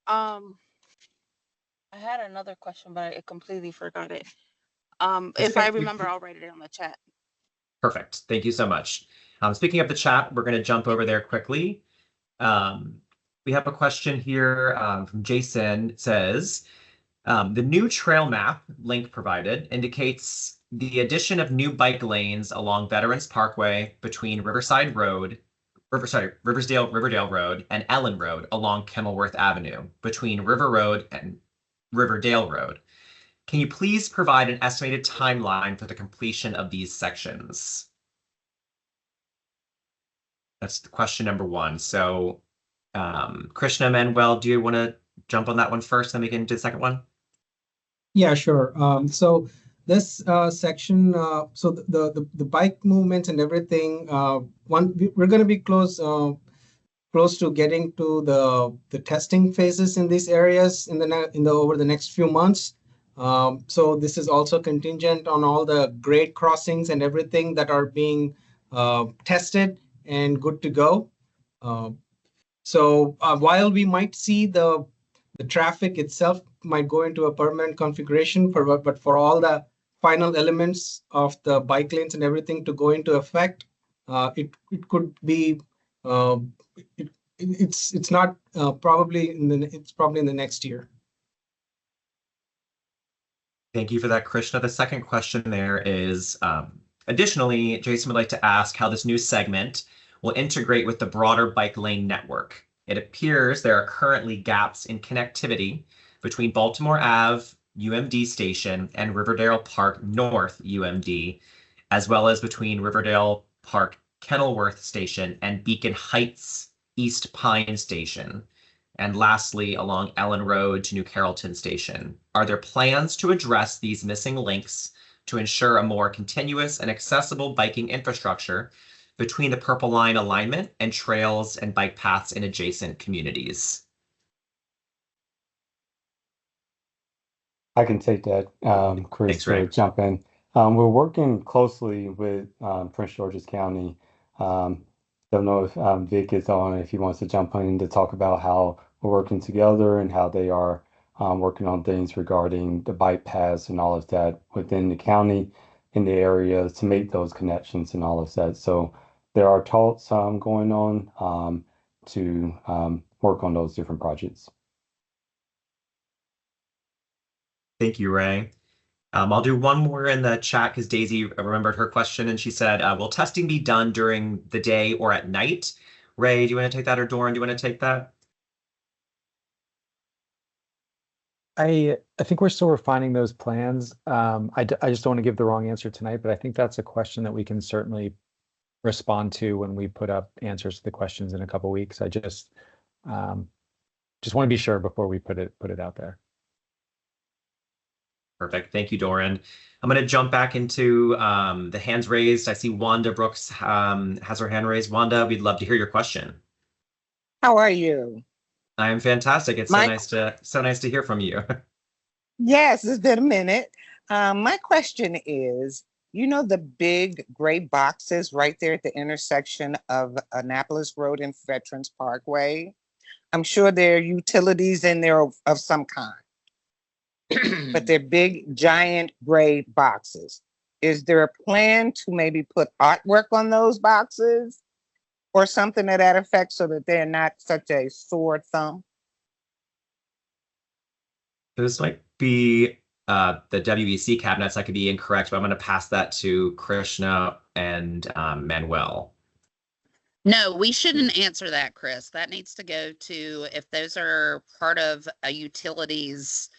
I had another question, but I completely forgot it. If I remember, I'll write it on the chat. Perfect. Thank you so much. Speaking of the chat, we're going to jump over there quickly. We have a question here from Jason. It says, the new trail map link provided indicates the addition of new bike lanes along Veterans Parkway between Riverdale Road and Ellen Road along Kenilworth Avenue between River Road and Riverdale Road. Can you please provide an estimated timeline for the completion of these sections? That's the question number one. So Krishna, Manuel, do you want to jump on that one first, then we can do the second one? Yeah, sure. So this section, so the bike movements and everything, we're going to be close to getting to the testing phases in these areas over the next few months. So this is also contingent on all the grade crossings and everything that are being tested and good to go. So while we might see the traffic itself might go into a permanent configuration, but for all the final elements of the bike lanes and everything to go into effect, it could be it's not probably it's probably in the next year. Thank you for that, Krishna. The second question there is, additionally, Jason would like to ask how this new segment will integrate with the broader bike lane network. It appears there are currently gaps in connectivity between Baltimore Ave, UMD Station, and Riverdale Park North UMD, as well as between Riverdale Park Kenilworth Station and Beacon Heights East Pine Station, and lastly along Ellen Road to New Carrollton Station. Are there plans to address these missing links to ensure a more continuous and accessible biking infrastructure between the Purple Line alignment and trails and bike paths in adjacent communities? I can take that, Chris, Thanks, Ray. to jump in. We're working closely with Prince George's County. Don't know if Vic is on, if he wants to jump in to talk about how we're working together and how they are working on things regarding the bike paths and all of that within the county in the area to make those connections and all of that. So there are talks going on to work on those different projects. Thank you, Ray. I'll do one more in the chat because Daisy remembered her question and she said, will testing be done during the day or at night? Ray, do you want to take that, or Doran, do you want to take that? I think we're still refining those plans. I just don't want to give the wrong answer tonight, but I think that's a question that we can certainly respond to when we put up answers to the questions in a couple weeks. I just want to be sure before we put it out there. Perfect. Thank you, Doran. I'm going to jump back into the hands raised. I see Wanda Brooks has her hand raised. Wanda, we'd love to hear your question. How are you? I am fantastic. It's so nice to hear from you. Yes, it's been a minute. My question is, you know, the big gray boxes right there at the intersection of Annapolis Road and Veterans Parkway? I'm sure there are utilities in there of some kind, but they're big, giant gray boxes. Is there a plan to maybe put artwork on those boxes or something to that effect so that they're not such a sore thumb? This might be the WEC cabinets. I could be incorrect, but I'm going to pass that to Krishna and Manuel. No, we shouldn't answer that, Chris. That needs to go to, if those are part of a utilities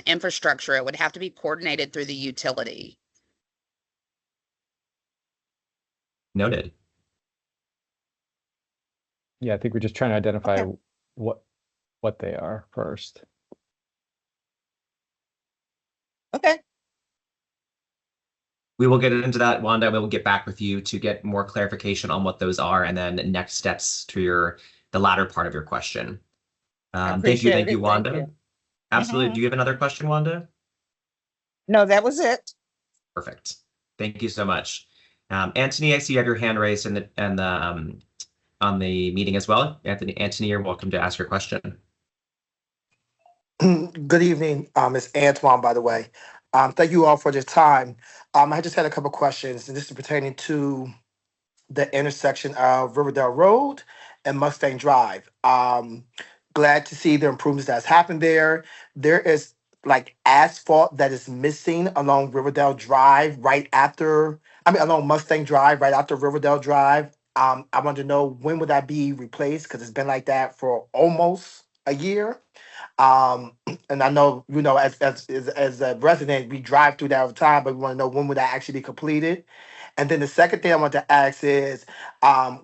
infrastructure, it would have to be coordinated through the utility. Noted. Yeah, I think we're just trying to identify what they are first. Okay. We will get into that, Wanda. We will get back with you to get more clarification on what those are, and then next steps to the latter part of your question. Thank you, Wanda. Thank you. Absolutely. Do you have another question, Wanda? No, that was it. Perfect. Thank you so much. Anthony, I see you have your hand raised on the meeting as well. Anthony, you're welcome to ask your question. Good evening. It's Antoine, by the way. Thank you all for your time. I just had a couple questions, and this is pertaining to the intersection of Riverdale Road and Mustang Drive. Glad to see the improvements that's happened there. There is like asphalt that is missing along Riverdale Drive along Mustang Drive right after Riverdale Drive. I want to know, when would that be replaced? Because it's been like that for almost a year. And I know, as a resident, we drive through that all the time, but we want to know, when would that actually be completed? And then the second thing I want to ask is,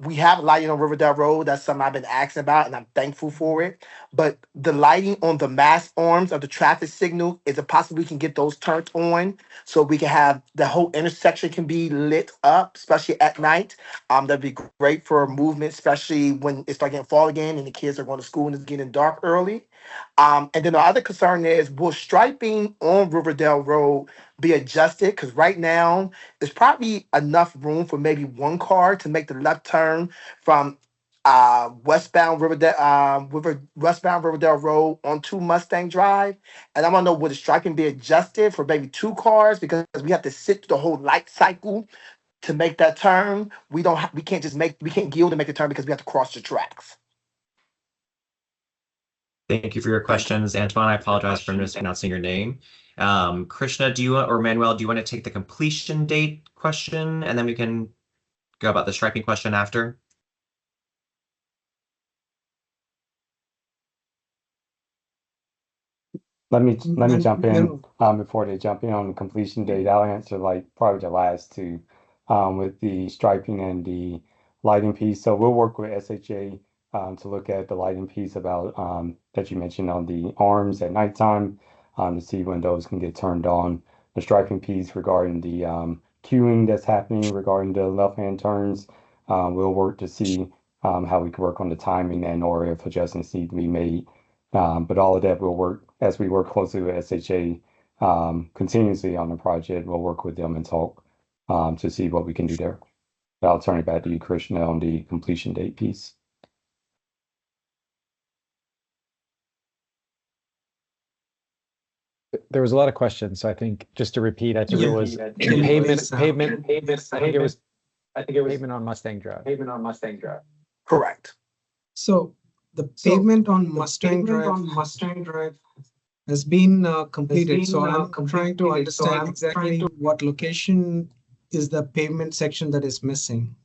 we have lighting on Riverdale Road. That's something I've been asking about, and I'm thankful for it. But the lighting on the mast arms of the traffic signal, is it possible we can get those turned on so we can have the whole intersection can be lit up, especially at night? That'd be great for movement, especially when it starts getting fall again and the kids are going to school and it's getting dark early. And then the other concern is, will striping on Riverdale Road be adjusted? Because right now, there's probably enough room for maybe one car to make the left turn from westbound Riverdale Road onto Mustang Drive. And I want to know, would the striping be adjusted for maybe two cars? Because we have to sit through the whole light cycle to make that turn. We can't yield to make the turn because we have to cross the tracks. Thank you for your questions, Antoine. I apologize for mispronouncing your name. Krishna, or Manuel, do you want to take the completion date question, and then we can go about the striping question after? Let me jump in before they jump in on the completion date. I'll answer probably the last two with the striping and the lighting piece. So we'll work with SHA to look at the lighting piece about that you mentioned on the arms at nighttime to see when those can get turned on. The striping piece regarding the queuing that's happening regarding the left-hand turns, we'll work to see how we can work on the timing or if adjustments need to be made. But all of that will work as we work closely with SHA continuously on the project. We'll work with them and talk to see what we can do there. But I'll turn it back to you, Krishna, on the completion date piece. There was a lot of questions, so I think just to repeat, I think it was pavement on Mustang Drive. Correct. So the pavement on Mustang Drive has been completed. So I'm trying to understand exactly what location is the pavement section that is missing.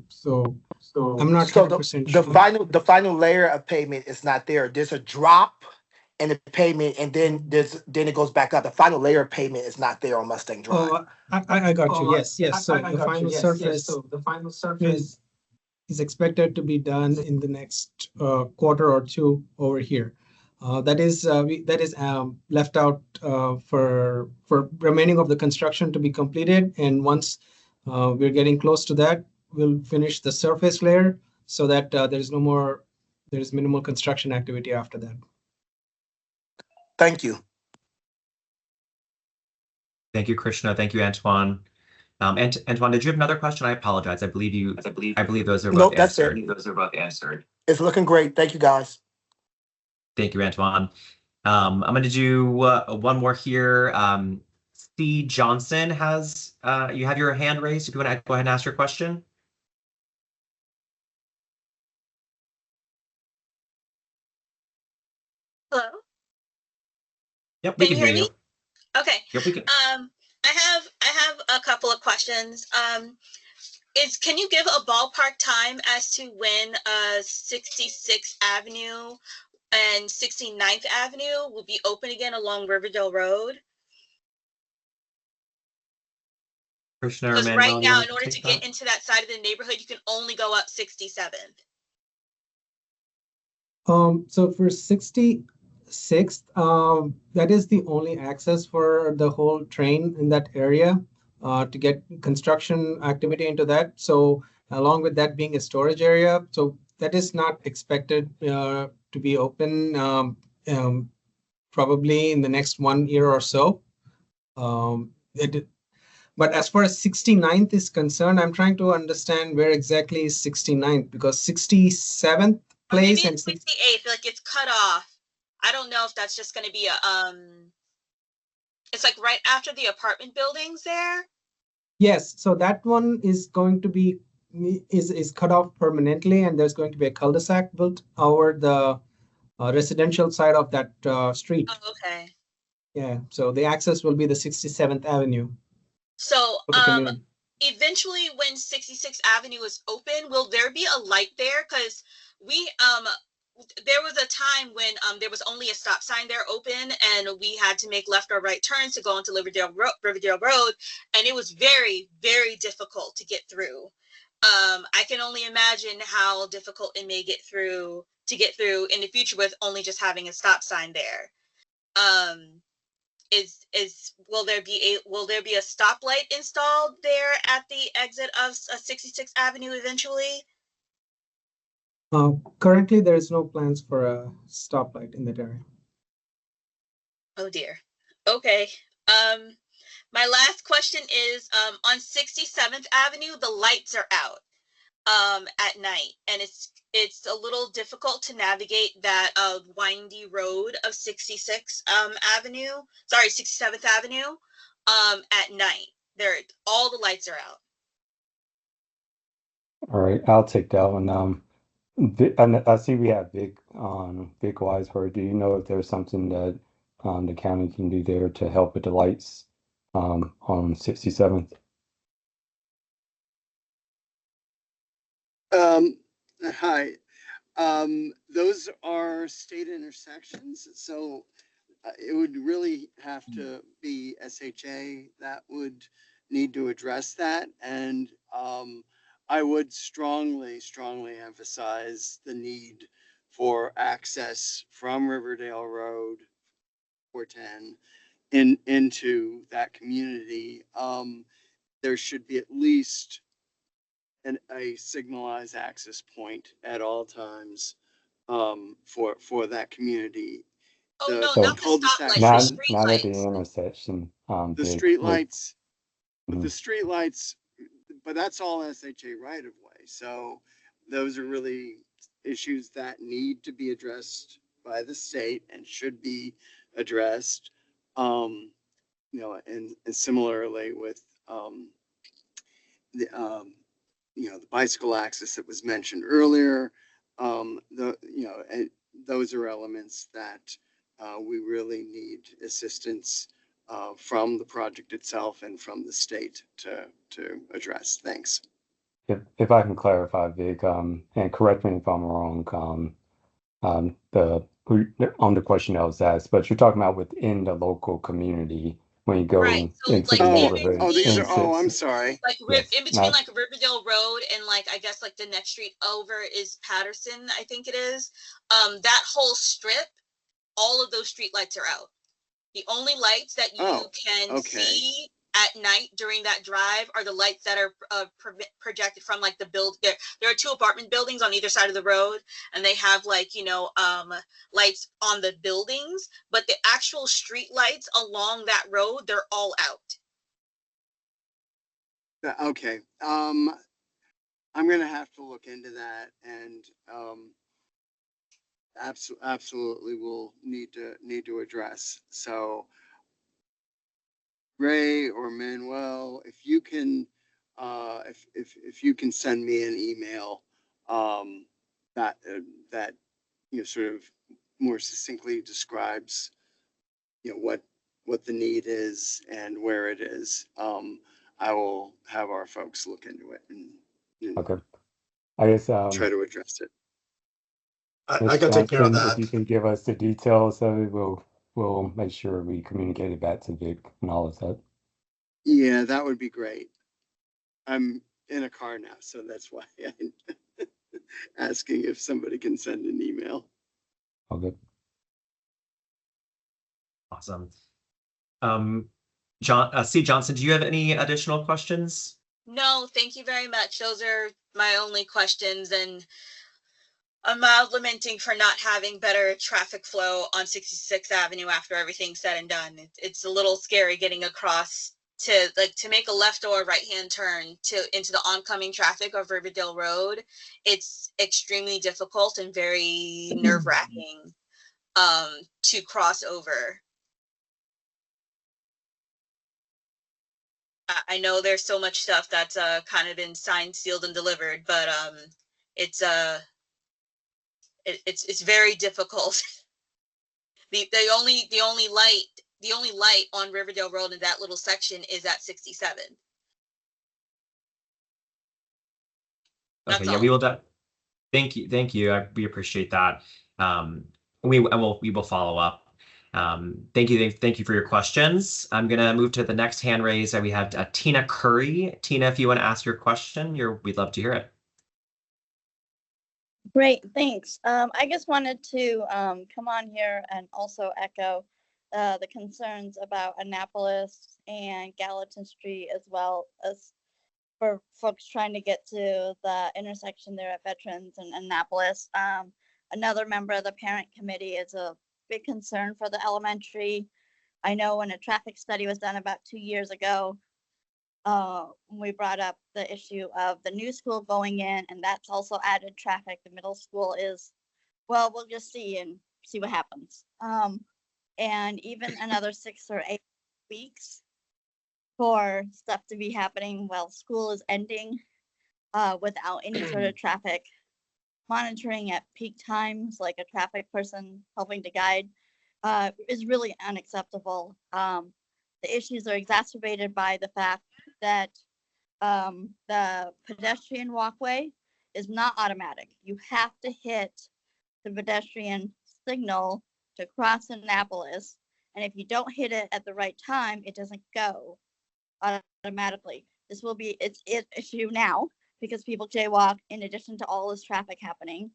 So I'm not So 100% the sure. the final layer of pavement is not there. There's a drop in the pavement, and then it goes back up. The final layer of pavement is not there on Mustang Drive. Oh, I got you. Yes. So the final surface is expected to be done in the next quarter or two over here. That is left out for remaining of the construction to be completed. And once we're getting close to that, we'll finish the surface layer so that there's minimal construction activity after that. Thank you. Thank you, Krishna. Thank you, Antoine. Antoine, did you have another question? I apologize. I believe those are both answered. Those are both answered. It's looking great. Thank you, guys. Thank you, Antoine. I'm going to do one more here. C. Johnson has, you have your hand raised. If you want to go ahead and ask your question. Hello? Yep, we can hear you. Okay. Yep, we can. I have a couple of questions. Can you give a ballpark time as to when 66th Avenue and 69th Avenue will be open again along Riverdale Road? Krishna or Because Manuel, right now, in order to get into that side of the neighborhood, you can only go up 67th. So for 66th, that is the only access for the whole train in that area to get construction activity into that. So along with that being a storage area, so that is not expected to be open probably in the next 1 year or so. But as far as 69th is concerned, I'm trying to understand where exactly is 69th, because 67th place and 68th, like it's cut off. I don't know if that's just going to be it's like right after the apartment buildings there. Yes, so that one is going to be is cut off permanently, and there's going to be a cul-de-sac built over the residential side of that street. Oh, okay. Yeah, so the access will be the 67th Avenue. So eventually when 66th Avenue is open, will there be a light there? Because there was a time when there was only a stop sign there open, and we had to make left or right turns to go into Riverdale Road, and it was very, very difficult to get through. I can only imagine how difficult it may get through in the future with only just having a stop sign there. Will there be a stoplight installed there at the exit of 66th Avenue eventually? Currently, there is no plans for a stoplight in that area. Oh dear. Okay. My last question is on 67th Avenue, the lights are out at night, and it's a little difficult to navigate that windy road of 67th Avenue at night. All the lights are out. All right, I'll take that one. And I see we have Vic Weisberg. Do you know if there's something that the county can do there to help with the lights on 67th? Hi. Those are state intersections, so it would really have to be SHA that would need to address that. And I would strongly emphasize the need for access from Riverdale Road 410 into that community. There should be at least a signalized access point at all times for that community. Oh, no, So not the cul-de-sac stoplights, the not street at the lights. intersection. The Vic, street with- lights, with the Mhm. street lights, but that's all SHA right of way. So those are really issues that need to be addressed by the state and should be addressed. And similarly with the the bicycle access that was mentioned earlier. Those are elements that we really need assistance from the project itself and from the state to address. Thanks. If I can clarify, Vic, and correct me if I'm wrong, on the question that was asked, but you're talking about within the local community when you go Right. So into like the in neighborhood. between, I'm sorry. like Yes, in between not like Riverdale Road and like I guess like the next street over is Patterson, I think it is. That whole strip, all of those street lights are out. The only lights that you Oh, can okay. see at night during that drive are the lights that are projected from like the build. There are 2 apartment buildings on either side of the road, and they have like lights on the buildings, but the actual street lights along that road, they're all out. Okay. I'm gonna have to look into that, and absolutely will need to address. So Ray or Manuel, if you can, if you can send me an email, that sort of more succinctly describes, what the need is and where it is. I will have our folks look into it and okay. I guess try to address it. I Ms. can take care of Johnson, if you that. can give us the details of it, we'll make sure we communicate it back to Vic and all of that. Yeah, that would be great. I'm in a car now, so that's why I'm asking if somebody can send an email. Okay. Awesome. C. Johnson, do you have any additional questions? No, thank you very much. Those are my only questions, and I'm mild lamenting for not having better traffic flow on 66th Avenue after everything's said and done. It's a little scary getting across to make a left or right hand turn into the oncoming traffic of Riverdale Road. It's extremely difficult and very nerve-wracking to cross over. I know there's so much stuff that's kind of been signed, sealed, and delivered, but it's very difficult. The only light on Riverdale Road in that little section is at 67. Okay, yeah, we will. Thank you. We appreciate that. We will follow up. Thank you for your questions. I'm gonna move to the next hand raise. We have Tina Curry. Tina, if you want to ask your question, we'd love to hear it. Great, thanks. I just wanted to come on here and also echo the concerns about Annapolis and Gallatin Street, as well as for folks trying to get to the intersection there at Veterans and Annapolis. Another member of the parent committee is a big concern for the elementary. I know when a traffic study was done about 2 years ago, we brought up the issue of the new school going in, and that's also added traffic. The middle school is, well, we'll just see what happens. And even another 6 or 8 weeks for stuff to be happening while school is ending, without any sort of traffic monitoring at peak times, like a traffic person helping to guide, is really unacceptable. The issues are exacerbated by the fact that the pedestrian walkway is not automatic. You have to hit the pedestrian signal to cross Annapolis, and if you don't hit it at the right time, it doesn't go automatically. This will be its issue now because people jaywalk in addition to all this traffic happening,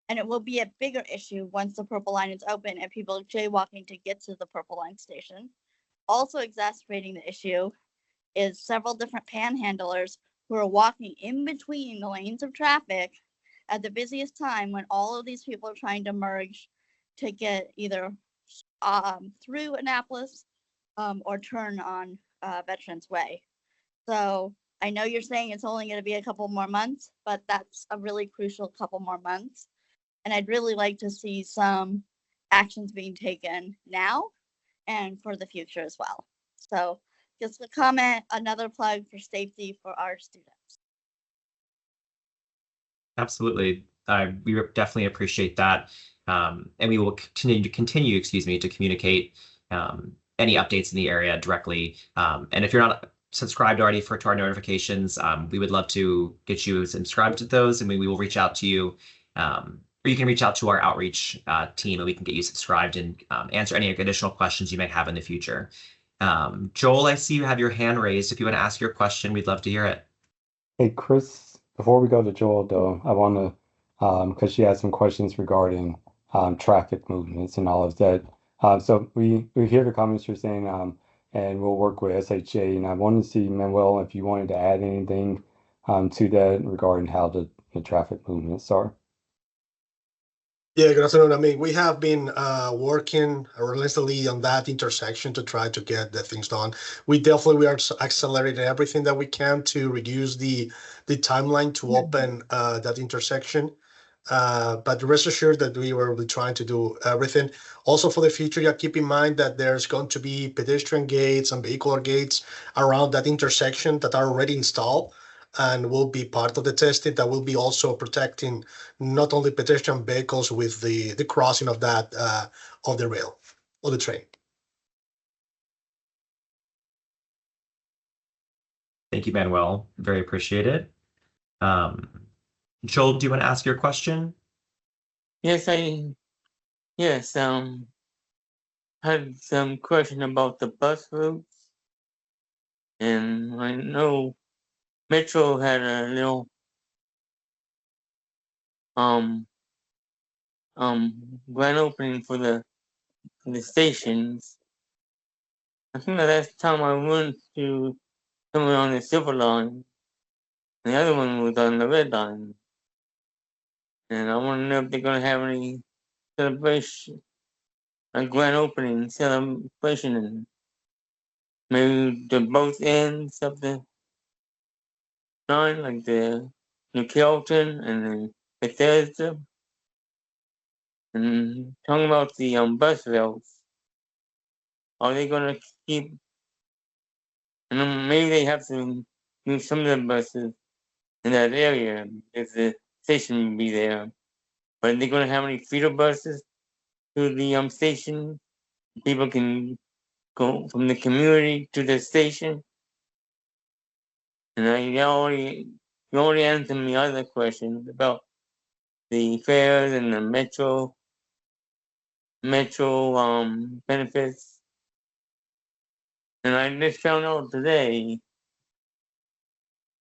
and it will be a bigger issue once the Purple Line is open and people are jaywalking to get to the Purple Line station. Also exacerbating the issue is several different panhandlers who are walking in between the lanes of traffic at the busiest time when all of these people are trying to merge to get either through Annapolis or turn on Veterans Way. So I know you're saying it's only going to be a couple more months, but that's a really crucial couple more months. And I'd really like to see some actions being taken now and for the future as well. So just a comment, another plug for safety for our students. Absolutely. We definitely appreciate that. And we will continue, to communicate any updates in the area directly. And if you're not subscribed already to our notifications, we would love to get you subscribed to those, and we will reach out to you. Or you can reach out to our outreach team, and we can get you subscribed and answer any additional questions you may have in the future. Joel, I see you have your hand raised. If you want to ask your question, we'd love to hear it. Hey, Chris, before we go to Joel, though, I want to, because she had some questions regarding traffic movements and all of that. So we hear the comments you're saying, and we'll work with SHA. And I wanted to see, Manuel, if you wanted to add anything to that regarding how the traffic movements are. Yeah, good afternoon. I mean, we have been working relentlessly on that intersection to try to get the things done. We are accelerating everything that we can to reduce the timeline to open that intersection. But rest assured that we will be trying to do everything. Also for the future, yeah, keep in mind that there's going to be pedestrian gates and vehicular gates around that intersection that are already installed and will be part of the testing that will be also protecting not only pedestrian vehicles with the crossing of that of the rail or the train. Thank you, Manuel. Very appreciated. Joel, do you want to ask your question? Yes, had some question about the bus routes, and I know Metro had a little grand opening for the stations. I think the last time I went to somewhere on the Silver Line, the other one was on the Red Line, and I want to know if they're going to have any celebration, a grand opening celebration, and maybe the both ends of the line, like the Carrollton and the Bethesda. And talking about the bus routes, are they going to keep? And then maybe they have to move some of the buses in that area if the station will be there. But are they going to have any feeder buses to the station? People can go from the community to the station. And you already answered me other questions about the fares and the metro benefits. And I just found out today,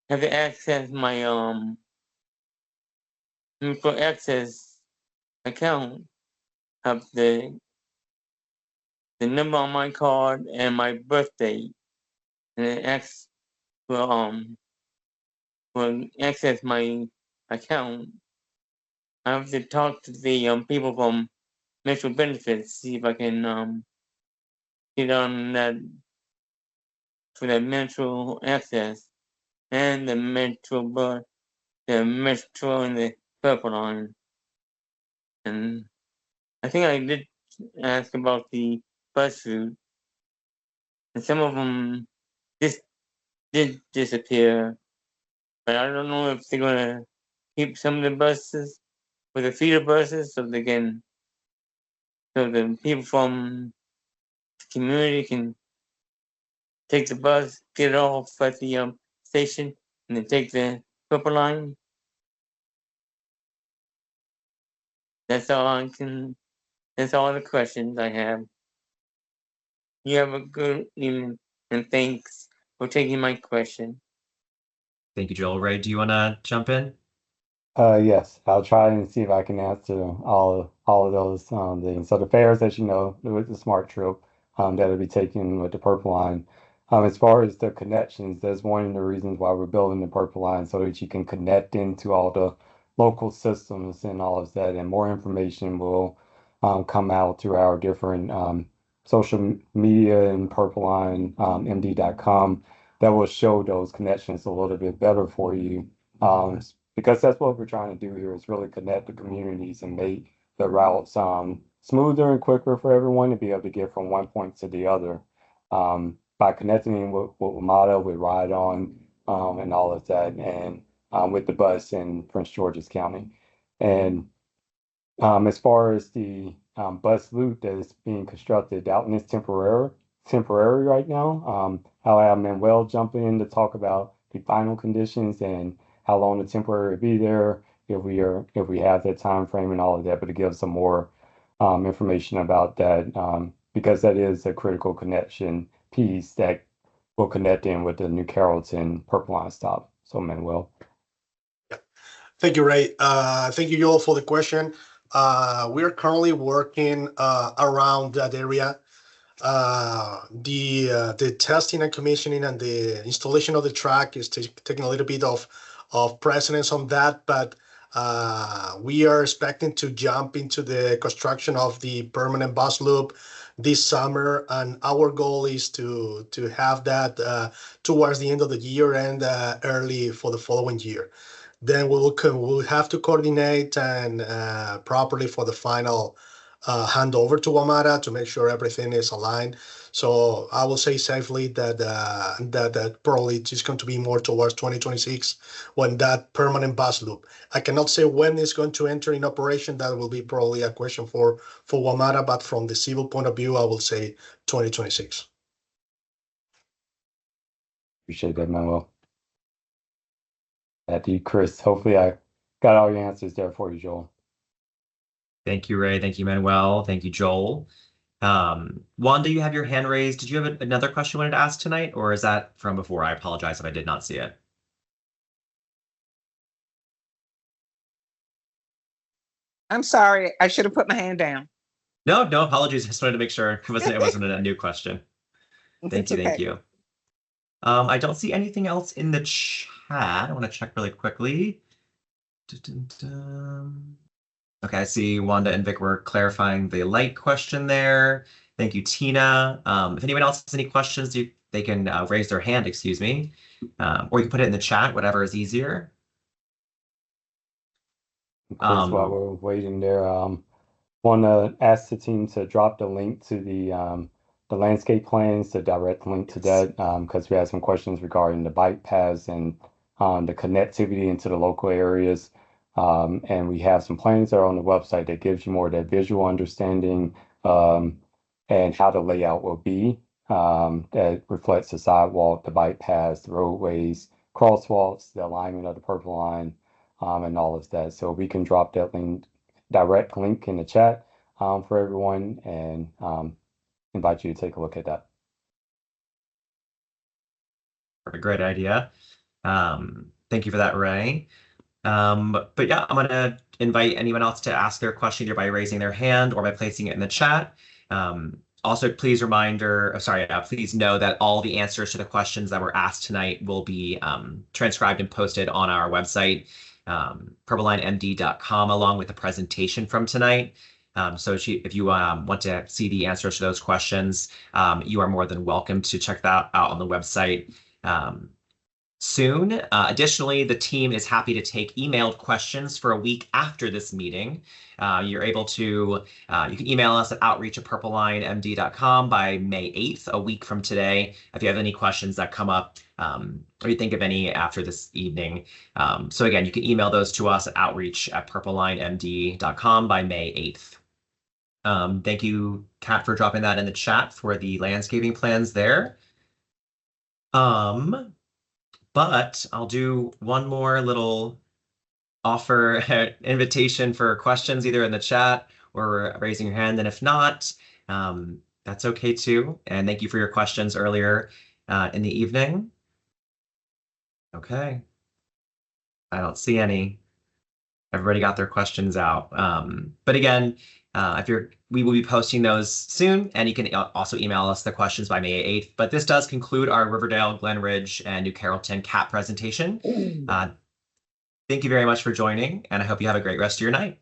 I have to access my mutual access account of the number on my card and my birth date, and it asks will access my account. I have to talk to the people from Metro Benefits, see if I can get on that for that Metro access and the Metro bus, the Metro and the Purple Line. And I think I did ask about the bus route, and some of them did disappear, but I don't know if they're gonna keep some of the buses for the feeder buses so they can, so the people from the community can take the bus, get off at the station, and then take the Purple Line. That's all that's all the questions I have. You have a good evening, and thanks for taking my question. Thank you, Joel. Ray, do you want to jump in? Yes, I'll try and see if I can answer all of those things. So the fares, as you know, with the smart trip that'll be taken with the Purple Line. As far as the connections, that's one of the reasons why we're building the Purple Line so that you can connect into all the local systems and all of that, and more information will come out through our different social media and purpleline.md.com that will show those connections a little bit better for you. Because that's what we're trying to do here is really connect the communities and make the routes smoother and quicker for everyone to be able to get from one point to the other. By connecting with WMATA, with Ride On, and all of that, and with the bus in Prince George's County. And as far as the bus loop that is being constructed, that one is temporary right now. I'll have Manuel jump in to talk about the final conditions and how long the temporary will be there, if we have that time frame and all of that, but to give some more information about that, because that is a critical connection piece that will connect in with the new Carrollton Purple Line stop. So Manuel. Thank you, Ray. Thank you, Joel, for the question. We are currently working around that area. The testing and commissioning and the installation of the track is taking a little bit of precedence on that, but we are expecting to jump into the construction of the permanent bus loop this summer, and our goal is to have that towards the end of the year and early for the following year. Then we'll have to coordinate and properly for the final handover to WMATA to make sure everything is aligned. So I will say safely that that probably it's going to be more towards 2026 when that permanent bus loop. I cannot say when it's going to enter in operation. That will be probably a question for WMATA, but from the civil point of view, I will say 2026. Appreciate that, Manuel. Back to you, Chris. Hopefully I got all your answers there for you, Joel. Thank you, Ray. Thank you, Manuel. Thank you, Joel. Wanda, you have your hand raised. Did you have another question you wanted to ask tonight, or is that from before? I apologize if I did not see it. I'm sorry. I should have put my hand down. No apologies. I just wanted to make sure it wasn't a new question. Thank you. Thank you. I don't see anything else in the chat. I want to check really quickly. Okay, I see Wanda and Vic were clarifying the light question there. Thank you, Tina. If anyone else has any questions, they can raise their hand, excuse me, or you can put it in the chat, whatever is easier. Chris, while we're waiting there, want to ask the team to drop the link to the landscape plans, the direct link to that, because we had some questions regarding the bike paths and the connectivity into the local areas. And we have some plans that are on the website that gives you more of that visual understanding and how the layout will be that reflects the sidewalk, the bike paths, the roadways, crosswalks, the alignment of the Purple Line, and all of that. So we can drop that direct link in the chat for everyone and invite you to take a look at that. A great idea. Thank you for that, Ray. But yeah, I'm going to invite anyone else to ask their question either by raising their hand or by placing it in the chat. Also, please please know that all the answers to the questions that were asked tonight will be transcribed and posted on our website, purplelinemd.com, along with the presentation from tonight. So if you want to see the answers to those questions, you are more than welcome to check that out on the website soon. Additionally, the team is happy to take emailed questions for a week after this meeting. You're able to, you can email us at outreach@purplelinemd.com by May 8th, a week from today, if you have any questions that come up or you think of any after this evening. So again, you can email those to us at outreach@purplelinemd.com by May 8th. Thank you, Kat, for dropping that in the chat for the landscaping plans there. But I'll do one more little offer invitation for questions either in the chat or raising your hand. And if not, that's okay too. And thank you for your questions earlier in the evening. Okay. I don't see any. Everybody got their questions out. But again, we will be posting those soon, and you can also email us the questions by May 8th. But this does conclude our Riverdale, Glenridge, and New Carrollton CAP presentation. Thank you very much for joining, and I hope you have a great rest of your night.